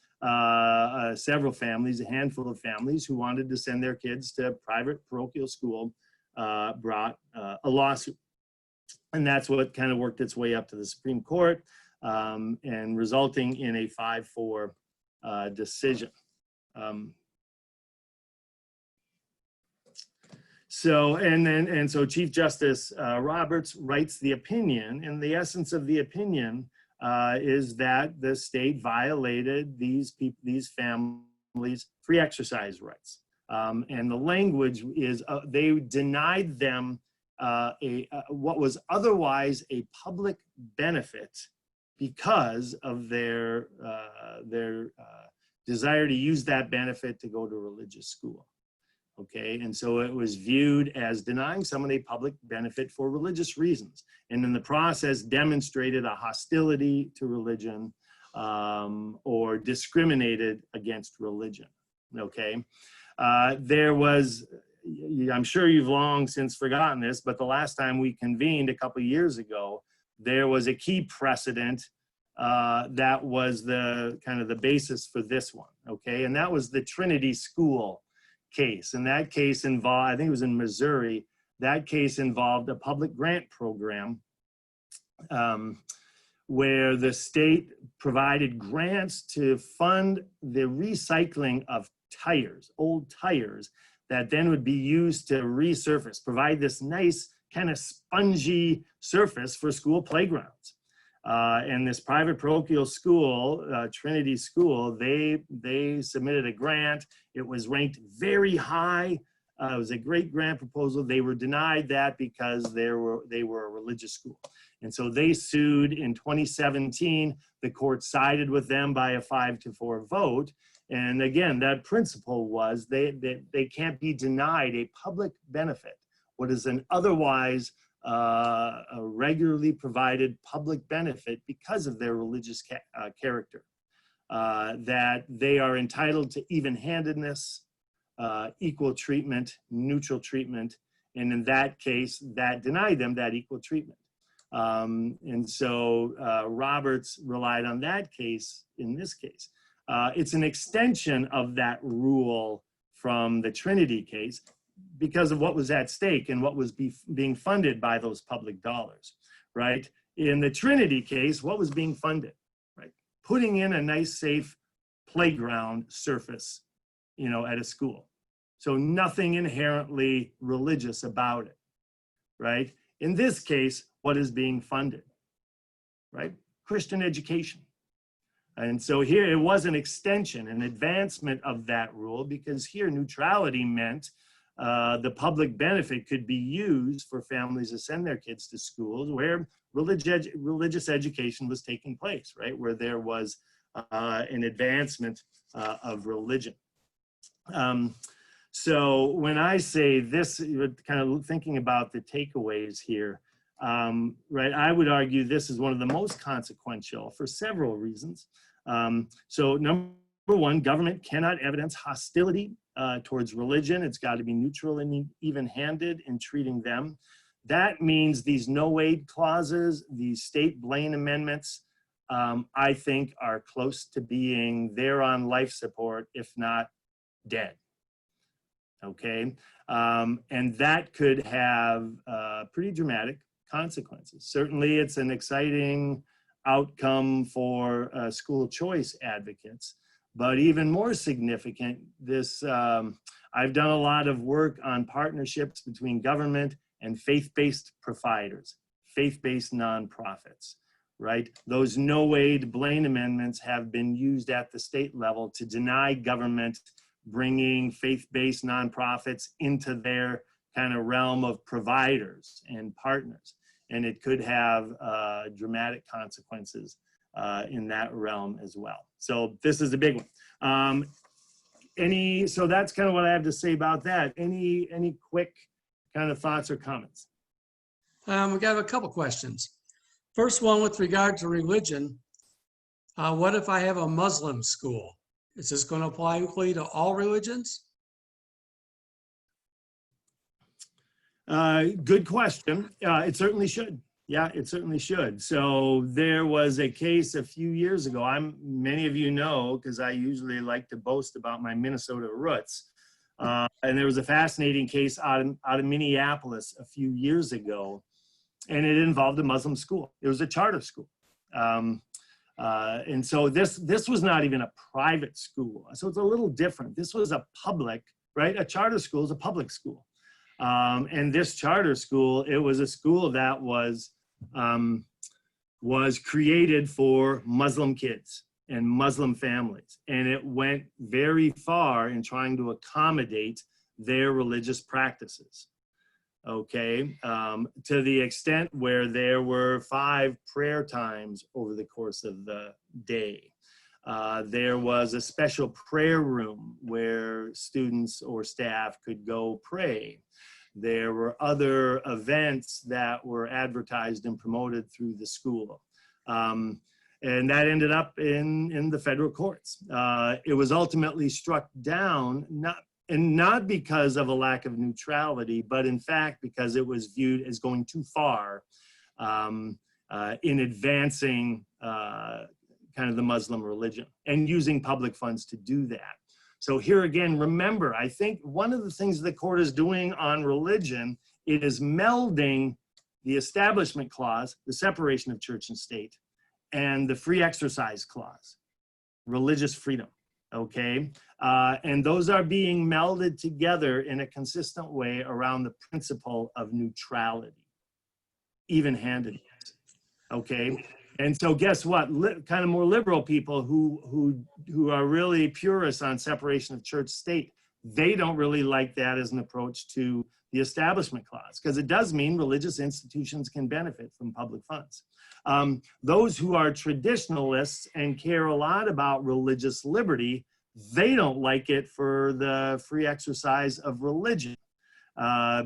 several families, a handful of families who wanted to send their kids to private parochial school brought a lawsuit. And that's what kind of worked its way up to the Supreme Court and resulting in a 5-4 decision. So Chief Justice Roberts writes the opinion, and the essence of the opinion is that the state violated these families' free exercise rights. And the language is they denied them what was otherwise a public benefit because of their desire to use that benefit to go to religious school. Okay, and so it was viewed as denying someone a public benefit for religious reasons, and in the process demonstrated a hostility to religion or discriminated against religion. Okay, there was, I'm sure you've long since forgotten this, but the last time we convened a couple of years ago, there was a key precedent that was the kind of the basis for this one. Okay, and that was the Trinity School case. And that case involved, I think it was in Missouri, that case involved a public grant program where the state provided grants to fund the recycling of tires, old tires, that then would be used to resurface, provide this nice kind of spongy surface for school playgrounds. And this private parochial school, Trinity School, they submitted a grant. It was ranked very high. It was a great grant proposal. They were denied that because they were a religious school. And so they sued in 2017. The court sided with them by a 5-4 vote. And again, that principle was they can't be denied a public benefit, what is an otherwise a regularly provided public benefit because of their religious character, that they are entitled to even-handedness, equal treatment, neutral treatment, and in that case, that denied them that equal treatment. And so Roberts relied on that case in this case. It's an extension of that rule from the Trinity case, because of what was at stake and what was being funded by those public dollars, right? In the Trinity case, what was being funded, right? Putting in a nice, safe playground surface, you know, at a school. So nothing inherently religious about it, right? In this case, what is being funded, right? Christian education. And so here it was an extension, an advancement of that rule, because here neutrality meant the public benefit could be used for families to send their kids to schools where religious education was taking place, right? Where there was an advancement of religion. So when I say this, kind of thinking about the takeaways here, right, I would argue this is one of the most consequential for several reasons. So number one, government cannot evidence hostility towards religion. It's got to be neutral and even-handed in treating them. That means these no aid clauses, these state Blaine amendments, I think are close to being there on life support, if not dead. Okay, and that could have pretty dramatic consequences. Certainly it's an exciting outcome for school choice advocates. But even more significant, I've done a lot of work on partnerships between government and faith-based providers, faith-based nonprofits, right? Those no-aid Blaine amendments have been used at the state level to deny government bringing faith-based nonprofits into their kind of realm of providers and partners. And it could have dramatic consequences in that realm as well. So this is a big one. So that's kind of what I have to say about that. Any quick kind of thoughts or comments? We got a couple questions. First one with regard to religion. What if I have a Muslim school? Is this going to apply equally to all religions? Good question. It certainly should. Yeah, it certainly should. So there was a case a few years ago. Many of you know, because I usually like to boast about my Minnesota roots. And there was a fascinating case out of Minneapolis a few years ago, and it involved a Muslim school. It was a charter school. And so this was not even a private school. So it's a little different. This was a public, right? A charter school is a public school. And this charter school, it was a school that was created for Muslim kids and Muslim families. And it went very far in trying to accommodate their religious practices. Okay, to the extent where there were 5 prayer times over the course of the day. There was a special prayer room where students or staff could go pray. There were other events that were advertised and promoted through the school. And that ended up in the federal courts. It was ultimately struck down, not because of a lack of neutrality, but in fact, because it was viewed as going too far in advancing kind of the Muslim religion and using public funds to do that. So here again, remember, I think one of the things the court is doing on religion, it is melding the Establishment Clause, the separation of church and state, and the Free Exercise Clause, religious freedom, okay? And those are being melded together in a consistent way around the principle of neutrality, even-handedness, okay? And so guess what? Kind of more liberal people who are really purists on separation of church state, they don't really like that as an approach to the Establishment Clause, because it does mean religious institutions can benefit from public funds. Those who are traditionalists and care a lot about religious liberty, they don't like it for the free exercise of religion.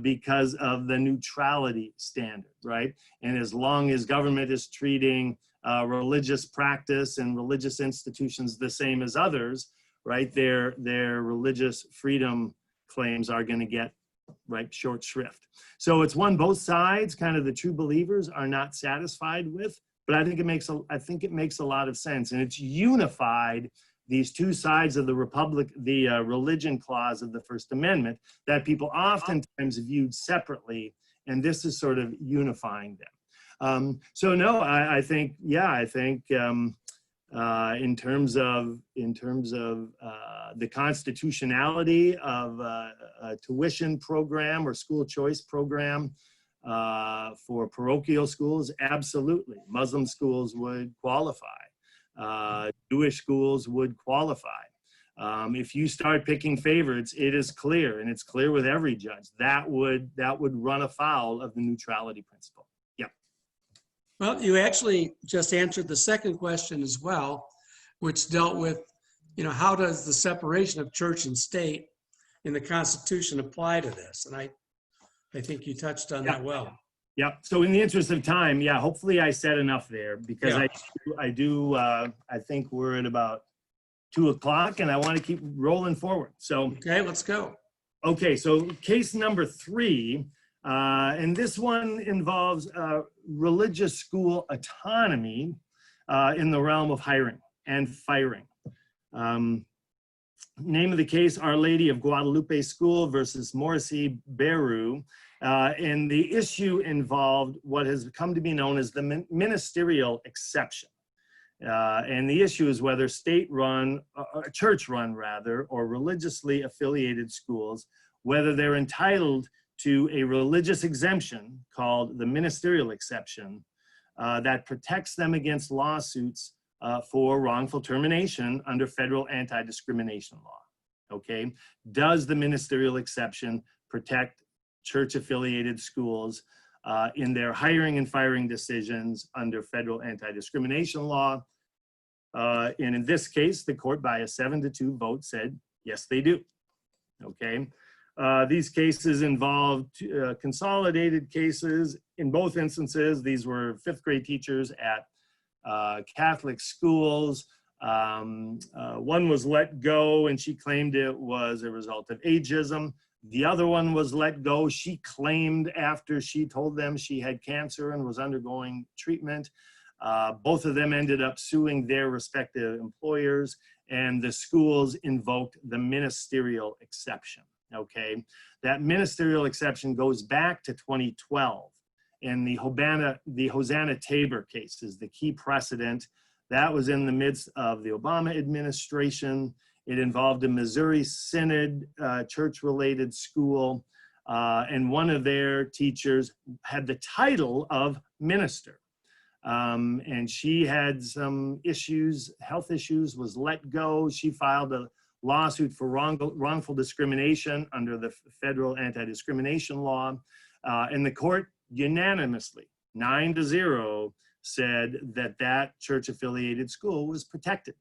Because of the neutrality standard, right? And as long as government is treating religious practice and religious institutions the same as others, right, their religious freedom claims are going to get, right, short shrift. So it's one both sides, kind of the true believers are not satisfied with, but I think it makes a lot of sense, and it's unified these two sides of the religion clause of the First Amendment that people oftentimes viewed separately, and this is sort of unifying them. So no, I think in terms of the constitutionality of a tuition program or school choice program for parochial schools, absolutely, Muslim schools would qualify. Jewish schools would qualify. If you start picking favorites, it is clear, and it's clear with every judge, that would run afoul of the neutrality principle. Yeah. Well, you actually just answered the second question as well, which dealt with, how does the separation of church and state in the Constitution apply to this? And I think you touched on that well. Yep. So in the interest of time, yeah, hopefully I said enough there, because I think we're at about 2 o'clock and I want to keep rolling forward. So, okay, let's go. Okay. So case number 3, and this one involves religious school autonomy in the realm of hiring and firing. Name of the case, Our Lady of Guadalupe School versus Morrissey Beru. And the issue involved what has come to be known as the ministerial exception. And the issue is whether state-run, church-run rather, or religiously affiliated schools, whether they're entitled to a religious exemption called the ministerial exception that protects them against lawsuits for wrongful termination under federal anti-discrimination law. Okay, does the ministerial exception protect church-affiliated schools in their hiring and firing decisions under federal anti-discrimination law? And in this case, the court by a 7-2 vote said, yes, they do. Okay. These cases involved consolidated cases. In both instances, these were fifth grade teachers at Catholic schools. One was let go and she claimed it was a result of ageism. The other one was let go. She claimed after she told them she had cancer and was undergoing treatment. Both of them ended up suing their respective employers, and the schools invoked the ministerial exception. Okay, that ministerial exception goes back to 2012. And the Hosanna Tabor case is the key precedent. That was in the midst of the Obama administration. It involved a Missouri Synod church-related school, and one of their teachers had the title of minister. And she had some issues, health issues, was let go. She filed a lawsuit for wrongful discrimination under the federal anti-discrimination law. And the court unanimously, 9-0, said that that church-affiliated school was protected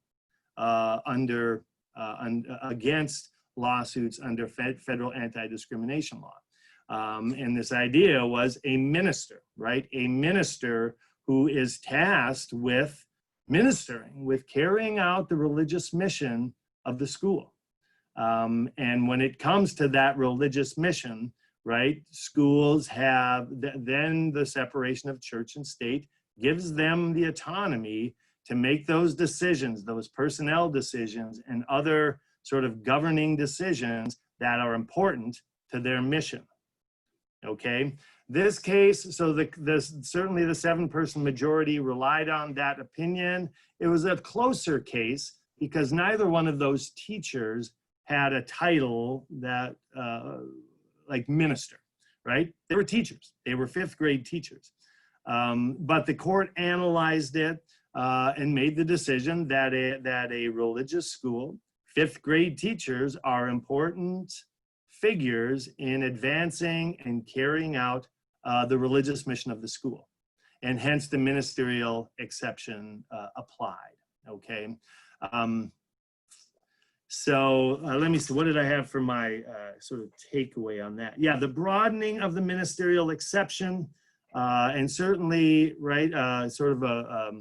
against lawsuits under federal anti-discrimination law. And this idea was a minister, right? A minister who is tasked with ministering, with carrying out the religious mission of the school. And when it comes to that religious mission, right, schools have, then the separation of church and state gives them the autonomy to make those decisions, those personnel decisions and other sort of governing decisions that are important to their mission. Okay, this case, so certainly the 7-person majority relied on that opinion. It was a closer case because neither one of those teachers had a title that like minister, right? They were teachers. They were fifth grade teachers. But the court analyzed it and made the decision that a religious school, fifth grade teachers are important figures in advancing and carrying out the religious mission of the school. And hence the ministerial exception applied, okay? So let me see, what did I have for my sort of takeaway on that? Yeah, the broadening of the ministerial exception and certainly, right, sort of a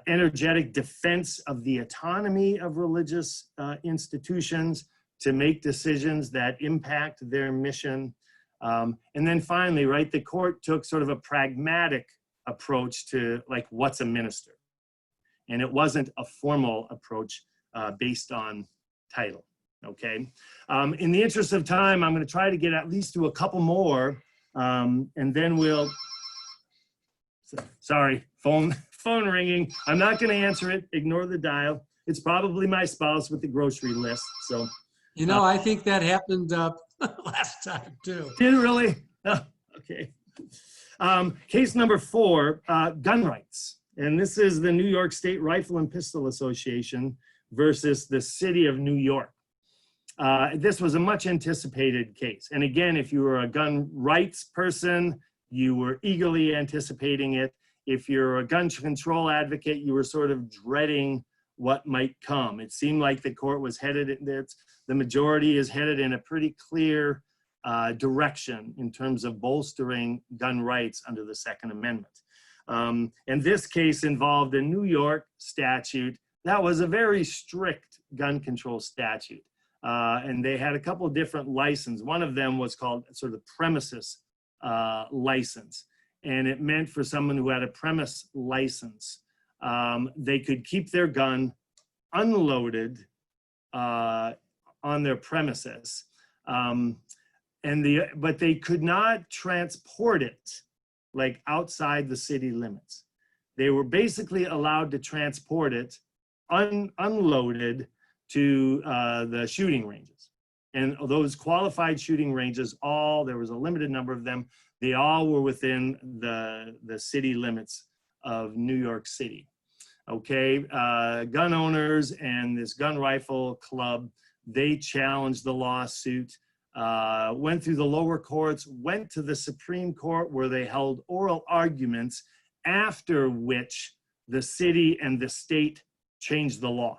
energetic defense of the autonomy of religious institutions to make decisions that impact their mission. And then finally, right, the court took sort of a pragmatic approach to like, what's a minister? And it wasn't a formal approach based on title, okay? In the interest of time, I'm gonna try to get at least to a couple more and then we'll, sorry, phone ringing. I'm not gonna answer it, ignore the dial. It's probably my spouse with the grocery list, so. You know, I think that happened last time too. Did it really? Oh, okay. Case number 4, gun rights. And this is the New York State Rifle and Pistol Association versus the City of New York. This was a much anticipated case. And again, if you were a gun rights person, you were eagerly anticipating it. If you're a gun control advocate, you were sort of dreading what might come. It seemed like the court was headed in this, the majority is headed in a pretty clear direction in terms of bolstering gun rights under the Second Amendment. And this case involved a New York statute that was a very strict gun control statute. And they had a couple of different licenses. One of them was called sort of premises license. And it meant for someone who had a premise license, they could keep their gun unloaded on their premises. but they could not transport it like outside the city limits. They were basically allowed to transport it unloaded to the shooting ranges. And those qualified shooting ranges, there was a limited number of them, they all were within the city limits of New York City. Okay, gun owners and this gun rifle club, they challenged the lawsuit, went through the lower courts, went to the Supreme Court where they held oral arguments, after which the city and the state changed the law.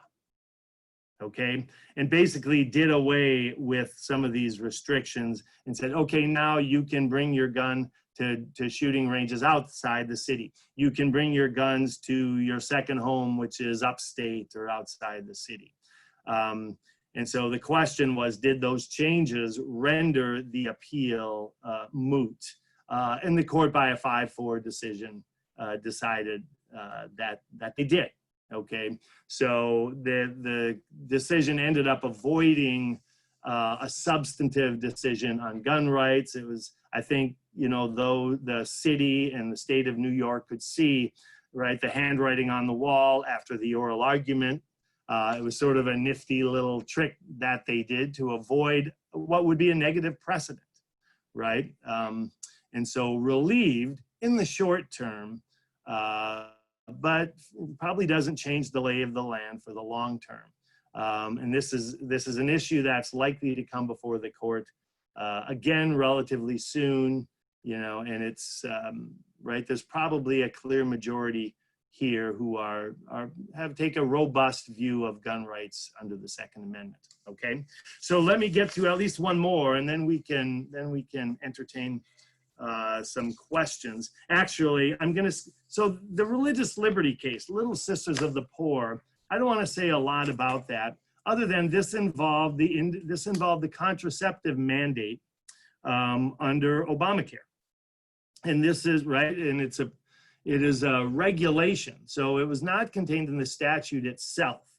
Okay, and basically did away with some of these restrictions and said, okay, now you can bring your gun to shooting ranges outside the city. You can bring your guns to your second home, which is upstate or outside the city. And so the question was, did those changes render the appeal moot? And the court, by a 5-4 decision, decided that they did. Okay, so the decision ended up avoiding a substantive decision on gun rights. It was, I think, though the city and the state of New York could see, right, the handwriting on the wall after the oral argument, it was sort of a nifty little trick that they did to avoid what would be a negative precedent, right? And so relieved in the short term, but probably doesn't change the lay of the land for the long term. And this is an issue that's likely to come before the court again relatively soon, and it's right. There's probably a clear majority here who take a robust view of gun rights under the Second Amendment. Okay, so let me get to at least one more, and then we can entertain some questions. Actually, so the religious liberty case, Little Sisters of the Poor, I don't want to say a lot about that, other than this involved the contraceptive mandate under Obamacare. And this is, right, and it is a regulation. So it was not contained in the statute itself,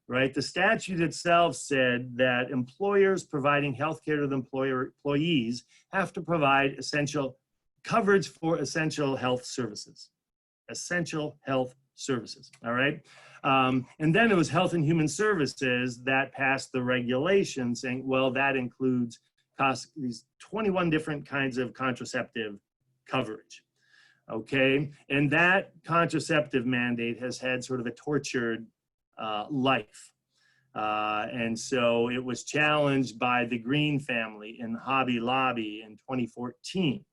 right? The statute itself said that employers providing health care to the employees have to provide essential coverage for essential health services. Essential health services, all right? And then it was Health and Human Services that passed the regulation saying, well, that includes these 21 different kinds of contraceptive coverage, okay? And that contraceptive mandate has had sort of a tortured life. And so it was challenged by the Green family in Hobby Lobby in 2014,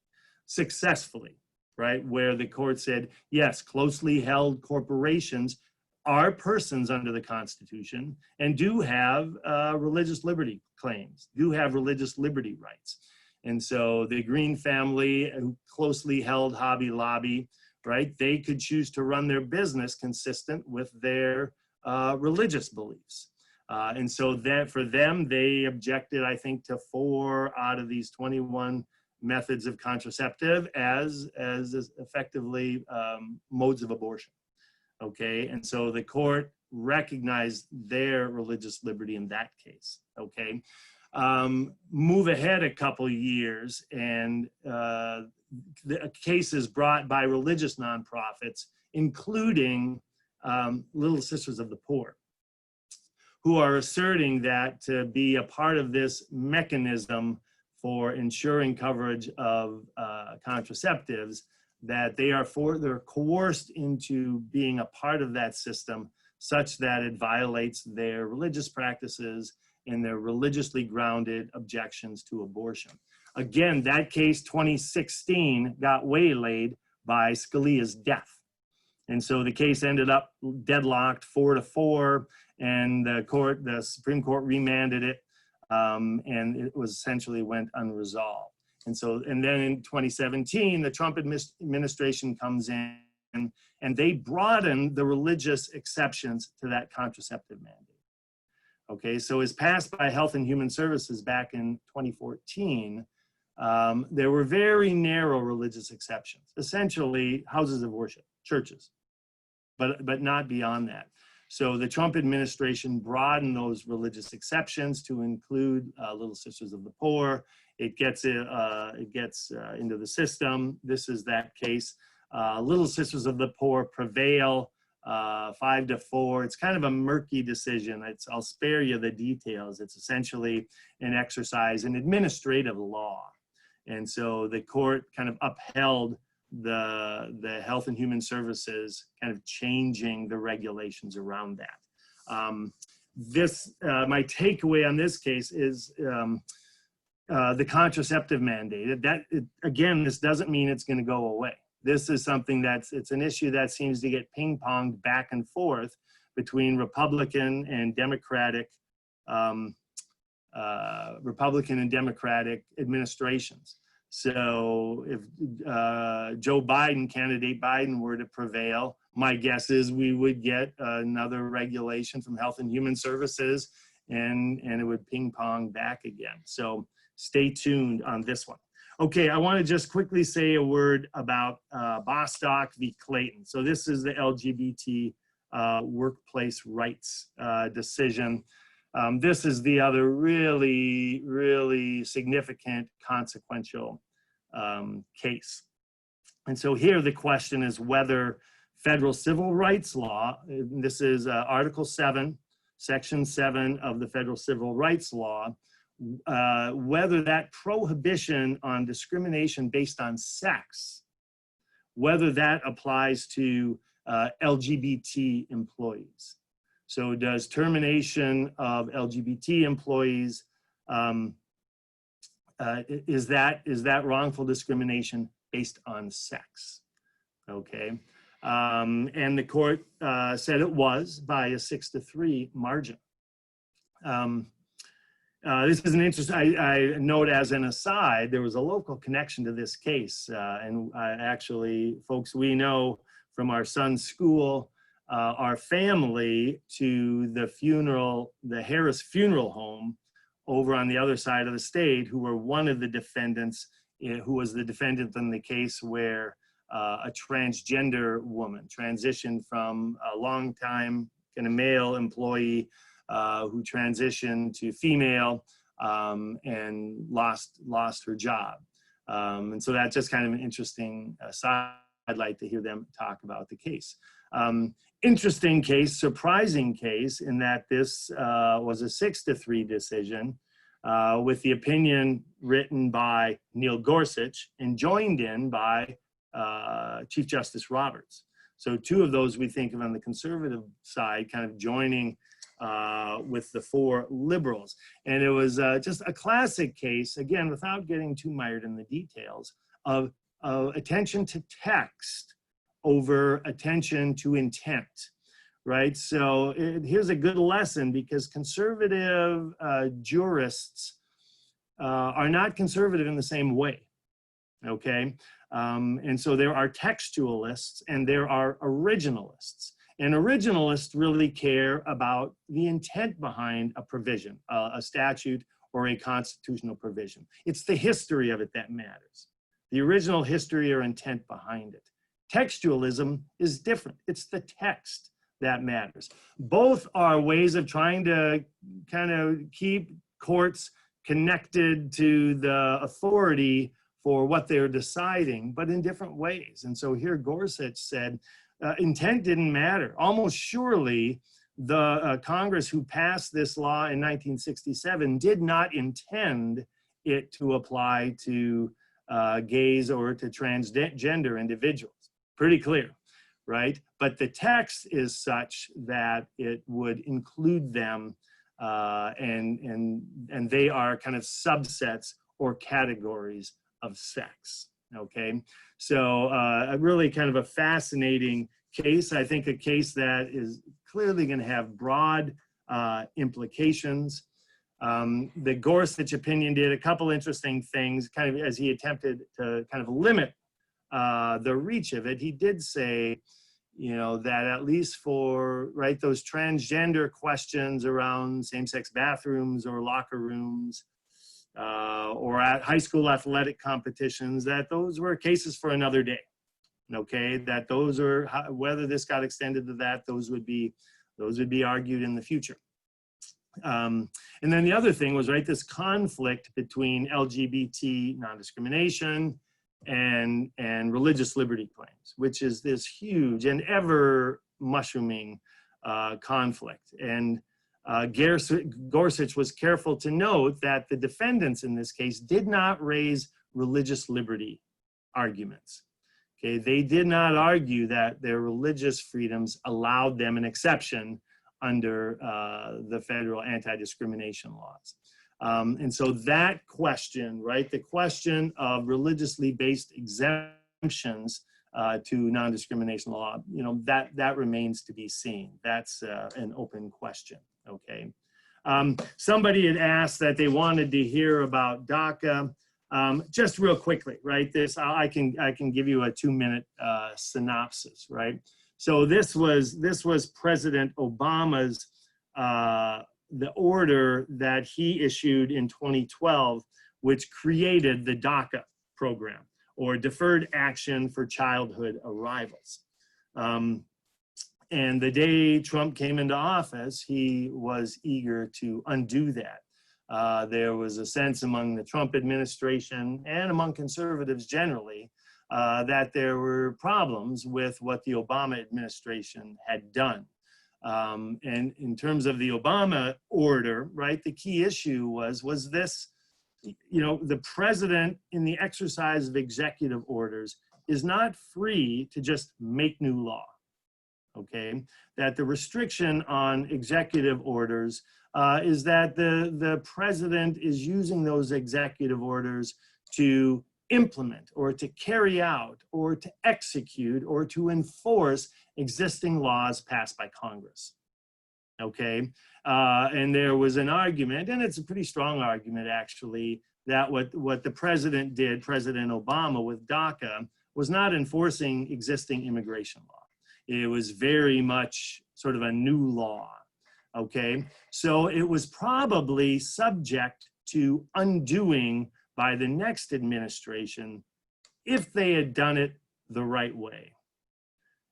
successfully, right? Where the court said, yes, closely held corporations are persons under the Constitution and do have religious liberty claims, do have religious liberty rights. And so the Green family, who closely held Hobby Lobby, right, they could choose to run their business consistent with their religious beliefs. And so that for them, they objected, I think, to 4 out of these 21 methods of contraceptive as effectively modes of abortion. Okay, and so the court recognized their religious liberty in that case. Okay, move ahead a couple years, and the cases brought by religious nonprofits, including Little Sisters of the Poor, who are asserting that to be a part of this mechanism for ensuring coverage of contraceptives, that they're coerced into being a part of that system such that it violates their religious practices and their religiously grounded objections to abortion. Again, that case 2016 got waylaid by Scalia's death. And so the case ended up deadlocked 4-4, and the Supreme Court remanded it, and it was essentially went unresolved. And then in 2017, the Trump administration comes in and they broaden the religious exceptions to that contraceptive mandate. Okay, so it was passed by Health and Human Services back in 2014. There were very narrow religious exceptions, essentially houses of worship, churches, but not beyond that. So the Trump administration broadened those religious exceptions to include Little Sisters of the Poor. It gets into the system. This is that case. Little Sisters of the Poor prevail 5-4. It's kind of a murky decision. I'll spare you the details. It's essentially an exercise in administrative law. And so the court kind of upheld the Health and Human Services kind of changing the regulations around that. My takeaway on this case is the contraceptive mandate. Again, this doesn't mean it's going to go away. This is something it's an issue that seems to get ping-ponged back and forth between Republican and Democratic administrations. So if candidate Biden were to prevail, my guess is we would get another regulation from Health and Human Services, and it would ping pong back again. So stay tuned on this one. Okay, I want to just quickly say a word about Bostock v. Clayton. So this is the LGBT workplace rights decision. This is the other really, really significant consequential case. And so here the question is whether federal civil rights law, this is Article 7, Section 7 of the Federal Civil Rights Law, whether that prohibition on discrimination based on sex, whether that applies to LGBT employees. So does termination of LGBT employees, is that wrongful discrimination based on sex? Okay, and the court said it was by a 6-3 margin. This is an interesting, I note as an aside, there was a local connection to this case. And actually, folks we know from our son's school, our family to the Harris Funeral Home over on the other side of the state, who were one of the defendants, who was the defendant in the case where a transgender woman transitioned from a longtime kind of male employee who transitioned to female and lost her job. And so that's just kind of an interesting side. I'd like to hear them talk about the case. Interesting case, surprising case in that this was a 6-3 decision with the opinion written by Neil Gorsuch and joined in by Chief Justice Roberts. So two of those we think of on the conservative side kind of joining with the 4 liberals. And it was just a classic case, again, without getting too mired in the details, of attention to text over attention to intent, right? So here's a good lesson, because conservative jurists are not conservative in the same way, okay? And so there are textualists and there are originalists. And originalists really care about the intent behind a provision, a statute or a constitutional provision. It's the history of it that matters. The original history or intent behind it. Textualism is different. It's the text that matters. Both are ways of trying to kind of keep courts connected to the authority for what they're deciding, but in different ways. And so here Gorsuch said, intent didn't matter. Almost surely the Congress who passed this law in 1967 did not intend it to apply to gays or to transgender individuals. Pretty clear, right? But the text is such that it would include them and they are kind of subsets or categories of sex, okay? So a really kind of a fascinating case. I think a case that is clearly gonna have broad implications. The Gorsuch opinion did a couple interesting things, kind of as he attempted to kind of limit the reach of it. He did say, you know, that at least for, right, those transgender questions around same-sex bathrooms or locker rooms or at high school athletic competitions, that those were cases for another day, okay? That those are, whether this got extended to that, those would be Those would be argued in the future. And then the other thing was, right, this conflict between LGBT non-discrimination and religious liberty claims, which is this huge and ever mushrooming conflict. And Gorsuch was careful to note that the defendants in this case did not raise religious liberty arguments. Okay, they did not argue that their religious freedoms allowed them an exception under the federal anti-discrimination laws. And so that question, right, the question of religiously based exemptions to non-discrimination law, you know, that remains to be seen. That's an open question, okay? Somebody had asked that they wanted to hear about DACA. Just real quickly, right, I can give you a 2-minute synopsis, right? So this was President Obama's, the order that he issued in 2012, which created the DACA program, or Deferred Action for Childhood Arrivals. And the day Trump came into office, he was eager to undo that. There was a sense among the Trump administration and among conservatives generally that there were problems with what the Obama administration had done. And in terms of the Obama order, right, the key issue was this, you know, the president in the exercise of executive orders is not free to just make new law, okay? That the restriction on executive orders is that the president is using those executive orders to implement or to carry out or to execute or to enforce existing laws passed by Congress, okay? And there was an argument, and it's a pretty strong argument actually, that what the president did, President Obama with DACA, was not enforcing existing immigration law. It was very much sort of a new law, okay? So it was probably subject to undoing by the next administration if they had done it the right way.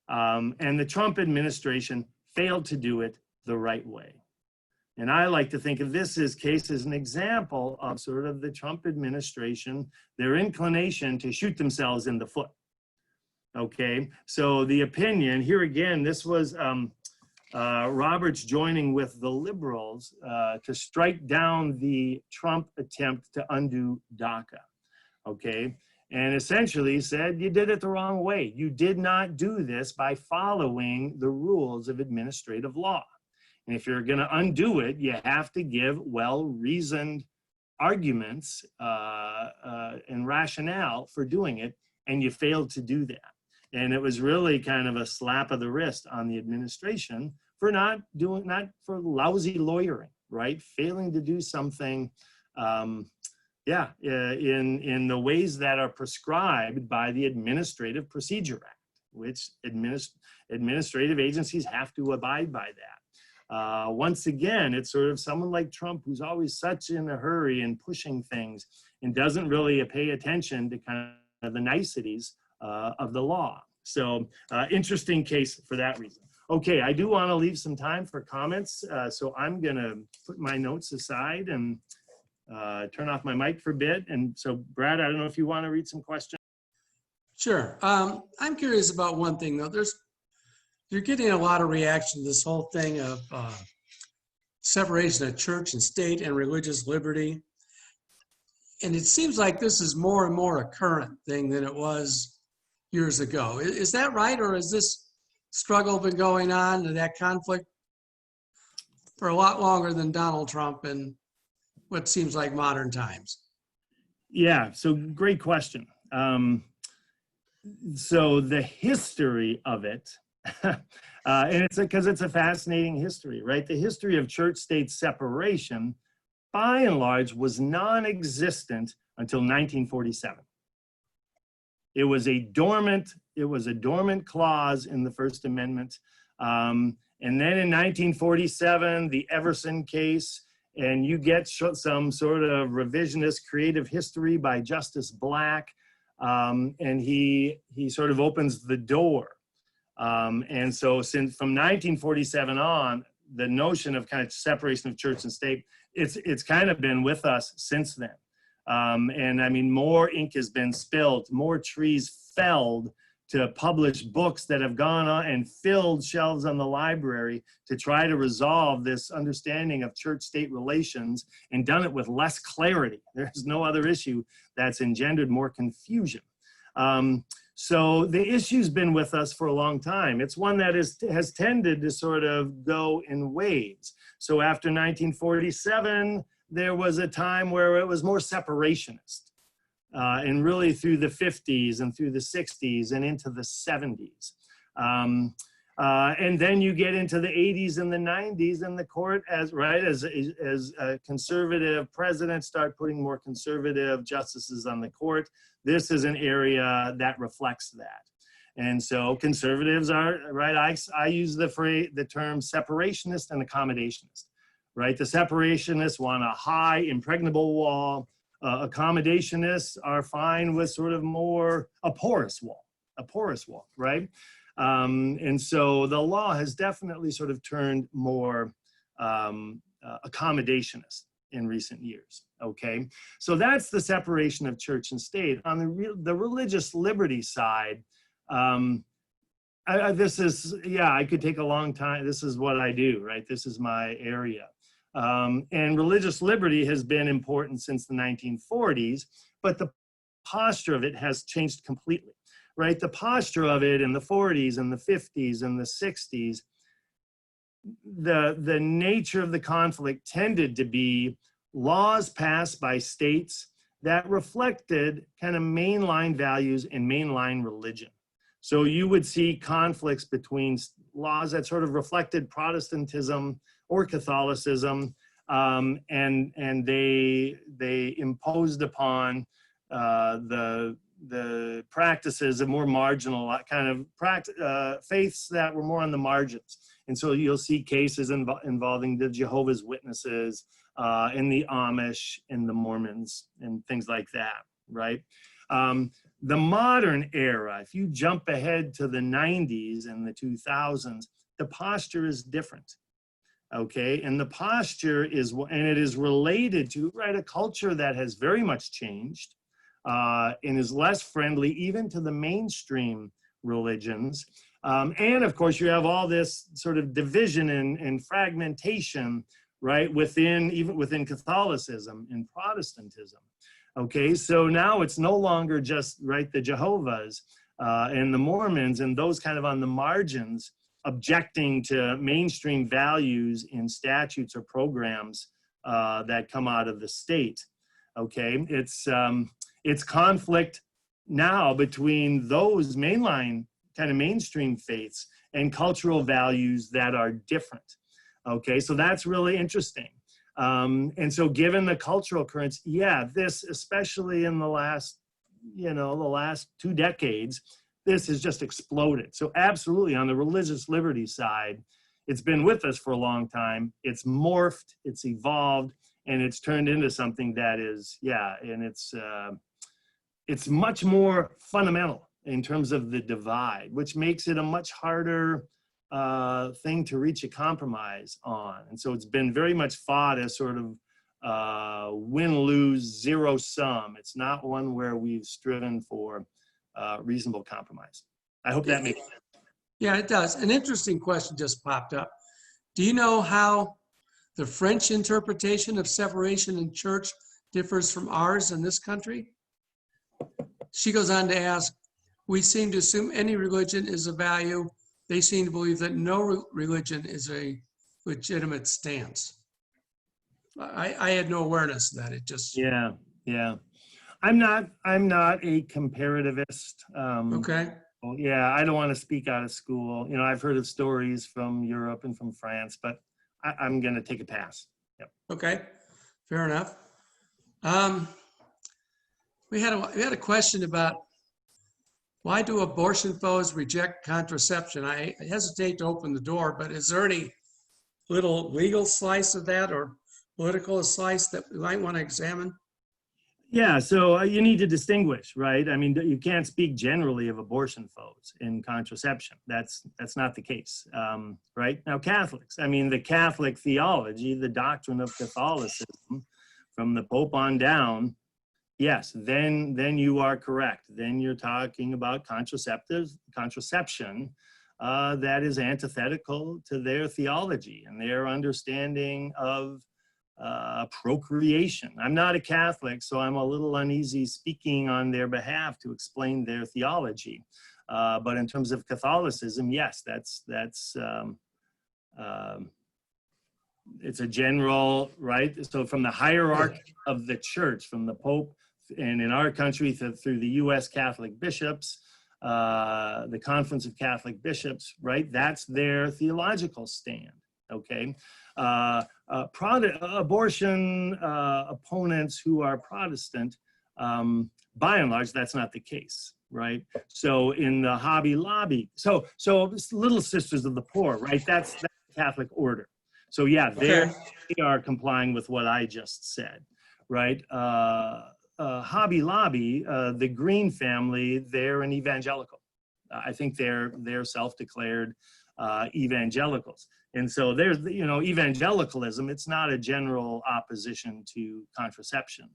And the Trump administration failed to do it the right way. And I like to think of this case as an example of sort of the Trump administration, their inclination to shoot themselves in the foot. Okay, so the opinion, here again, this was Roberts joining with the liberals to strike down the Trump attempt to undo DACA, okay? And essentially said, you did it the wrong way. You did not do this by following the rules of administrative law. And if you're gonna undo it, you have to give well-reasoned arguments and rationale for doing it, and you failed to do that. And it was really kind of a slap of the wrist on the administration for not for lousy lawyering, right? Failing to do something, in the ways that are prescribed by the Administrative Procedure Act, which administrative agencies have to abide by that. Once again, it's sort of someone like Trump who's always such in a hurry and pushing things and doesn't really pay attention to kind of the niceties of the law. So interesting case for that reason. Okay, I do want to leave some time for comments. So I'm gonna put my notes aside and turn off my mic for a bit. And so Brad, I don't know if you want to read some questions. Sure. I'm curious about one thing though. You're getting a lot of reaction to this whole thing of separation of church and state and religious liberty. And it seems like this is more and more a current thing than it was years ago. Is that right? Or has this struggle been going on and that conflict for a lot longer than Donald Trump and what seems like modern times? Yeah, so great question. So the history of it, and it's because it's a fascinating history, right? The history of church-state separation, by and large, was non-existent until 1947. It was a dormant clause in the First Amendment. And then in 1947, the Everson case, and you get some sort of revisionist creative history by Justice Black, and he sort of opens the door And so since from 1947 on, the notion of kind of separation of church and state, it's kind of been with us since then. And I mean, more ink has been spilled, more trees felled to publish books that have gone on and filled shelves on the library to try to resolve this understanding of church-state relations, and done it with less clarity. There's no other issue that's engendered more confusion. So the issue's been with us for a long time. It's one that has tended to sort of go in waves. So after 1947, there was a time where it was more separationist. And really through the 50s and through the 60s and into the 70s. And then you get into the 80s and the 90s, and the court, as conservative presidents start putting more conservative justices on the court, this is an area that reflects that. And so conservatives are, right, I use the term separationist and accommodationist, right? The separationists want a high impregnable wall. Accommodationists are fine with sort of more a porous wall, right? And so the law has definitely sort of turned more accommodationist in recent years, okay? So that's the separation of church and state. On the religious liberty side, I could take a long time. This is what I do, right? This is my area. And religious liberty has been important since the 1940s, but the posture of it has changed completely, right? The posture of it in the 40s and the 50s and the 60s, the nature of the conflict tended to be laws passed by states that reflected kind of mainline values and mainline religion. So you would see conflicts between laws that sort of reflected Protestantism or Catholicism, and they imposed upon the practices of more marginal kind of faiths that were more on the margins. And so you'll see cases involving the Jehovah's Witnesses and the Amish and the Mormons and things like that, right? The modern era, if you jump ahead to the 90s and the 2000s, the posture is different. Okay, and the posture is, and it is related to, right, a culture that has very much changed and is less friendly even to the mainstream religions. And of course, you have all this sort of division and fragmentation, right, even within Catholicism and Protestantism. Okay, so now it's no longer just, right, the Jehovah's and the Mormons and those kind of on the margins objecting to mainstream values in statutes or programs that come out of the state. Okay, it's conflict now between those mainline kind of mainstream faiths and cultural values that are different. Okay, so that's really interesting. And so given the cultural currents, this, especially in the last 2 decades, this has just exploded. So absolutely, on the religious liberty side, it's been with us for a long time. It's morphed, it's evolved, and it's turned into something that is, and it's much more fundamental in terms of the divide, which makes it a much harder thing to reach a compromise on. And so it's been very much fought as sort of win-lose, zero-sum. It's not one where we've striven for reasonable compromise. I hope that makes sense. Yeah, it does. An interesting question just popped up. Do you know how the French interpretation of separation in church differs from ours in this country? She goes on to ask, we seem to assume any religion is a value. They seem to believe that no religion is a legitimate stance. I had no awareness of that. It just... Yeah. I'm not a comparativist. Okay. Yeah, I don't want to speak out of school. You know, I've heard of stories from Europe and from France, but I'm going to take a pass. Yep. Okay, fair enough. We had a question about why do abortion foes reject contraception? I hesitate to open the door, but is there any little legal slice of that or political slice that we might want to examine? Yeah, so you need to distinguish, right? I mean, you can't speak generally of abortion foes in contraception. That's not the case, right? Now, Catholics, I mean, the Catholic theology, the doctrine of Catholicism, from the Pope on down, yes, then you are correct. Then you're talking about contraception that is antithetical to their theology and their understanding of procreation. I'm not a Catholic, so I'm a little uneasy speaking on their behalf to explain their theology. But in terms of Catholicism, yes, it's a general, right? So from the hierarchy of the church, from the Pope, and in our country through the U.S. Catholic bishops, the Conference of Catholic Bishops, right? That's their theological stand, okay? Abortion opponents who are Protestant, by and large, that's not the case, right? So in the Hobby Lobby, so Little Sisters of the Poor, right? That's the Catholic order. So yeah, they are complying with what I just said, right? Hobby Lobby, the Green family, they're an evangelical. I think they're self-declared evangelicals. And so there's, evangelicalism, it's not a general opposition to contraception.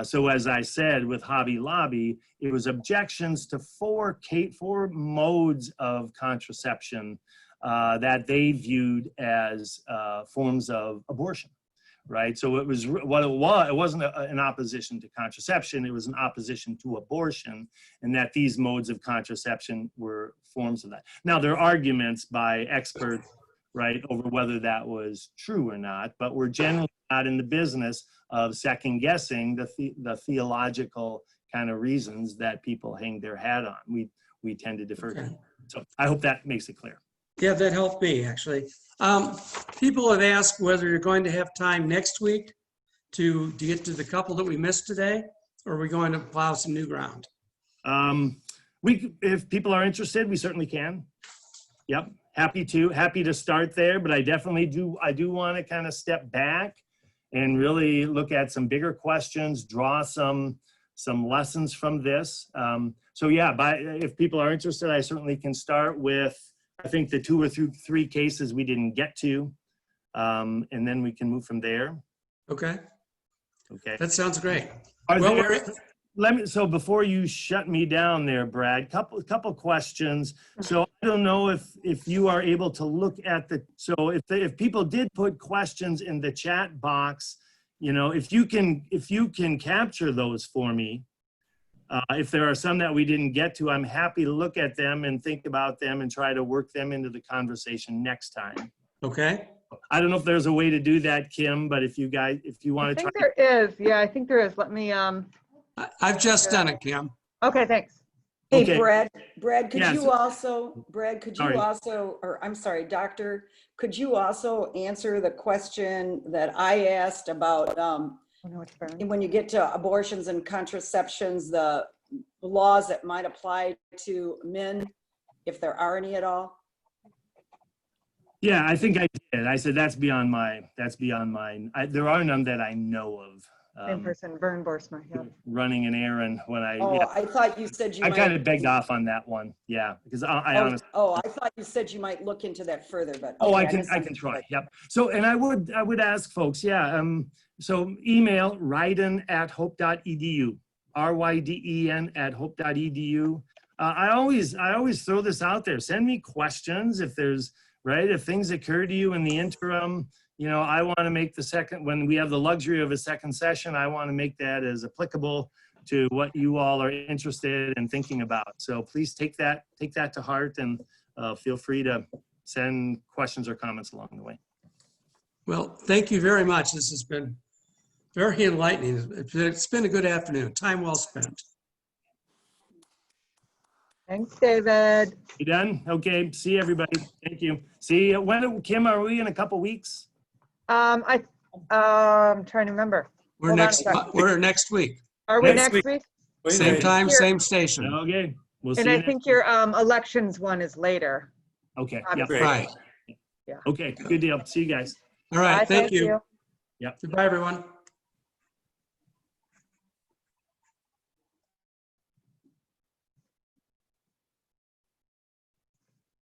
So as I said, with Hobby Lobby, it was objections to four modes of contraception that they viewed as forms of abortion, right? So it was what it was. It wasn't an opposition to contraception. It was an opposition to abortion, and that these modes of contraception were forms of that. Now, there are arguments by experts, right, over whether that was true or not, but we're generally not in the business of second guessing the theological kind of reasons that people hang their hat on. We tend to defer to. So I hope that makes it clear. Yeah, that helped me, actually. People have asked whether you're going to have time next week to get to the couple that we missed today, or are we going to plow some new ground? If people are interested, we certainly can. Yep, happy to start there, but I definitely do want to kind of step back and really look at some bigger questions, draw some lessons from this. So yeah, if people are interested, I certainly can start with, I think, the 2 or 3 cases we didn't get to, and then we can move from there. Okay. Okay. That sounds great. So before you shut me down there, Brad, couple questions. So I don't know if you are able to look at if people did put questions in the chat box, if you can capture those for me. If there are some that we didn't get to, I'm happy to look at them and think about them and try to work them into the conversation next time. Okay. I don't know if there's a way to do that, Kim, but if you want to try. I think there is. Yeah, I think there is. Let me. I've just done it, Kim. Okay, thanks. Hey, Okay. Brad, could Yes. you also, Sorry. I'm sorry, Doctor, could you also answer the question that I asked about when you get to abortions and contraceptions, the laws that might apply to men, if there are any at all? Yeah, I think I did. I said that's beyond mine. There are none that I know of. Same person, Vern Borsma. Yeah. Running an errand when I thought you said you I might. kind of begged off on that one. Yeah, because I honestly. Oh, I thought you said you might look into that further, but. Oh, okay, I can try. Yep. So, and I would ask folks, yeah. So email ryden@hope.edu, ryden@hope.edu. I always throw this out there. Send me questions if things occur to you in the interim. I want to make when we have the luxury of a second session, I want to make that as applicable to what you all are interested in thinking about. So please take that to heart, and feel free to send questions or comments along the way. Well, thank you very much. This has been very enlightening. It's been a good afternoon. Time well spent. Thanks, David. You done? Okay. See everybody. Thank you. See Kim, are we in a couple weeks? I'm trying to remember. We're Hold on a next week. Are we Next next week? Same time, Here. same station. Okay. We'll see And you I next think your elections one is later. week. Okay. Yep. Great. Right. Okay. Good deal. See you guys. All right. Bye, Thank you. Yep. Goodbye, everyone.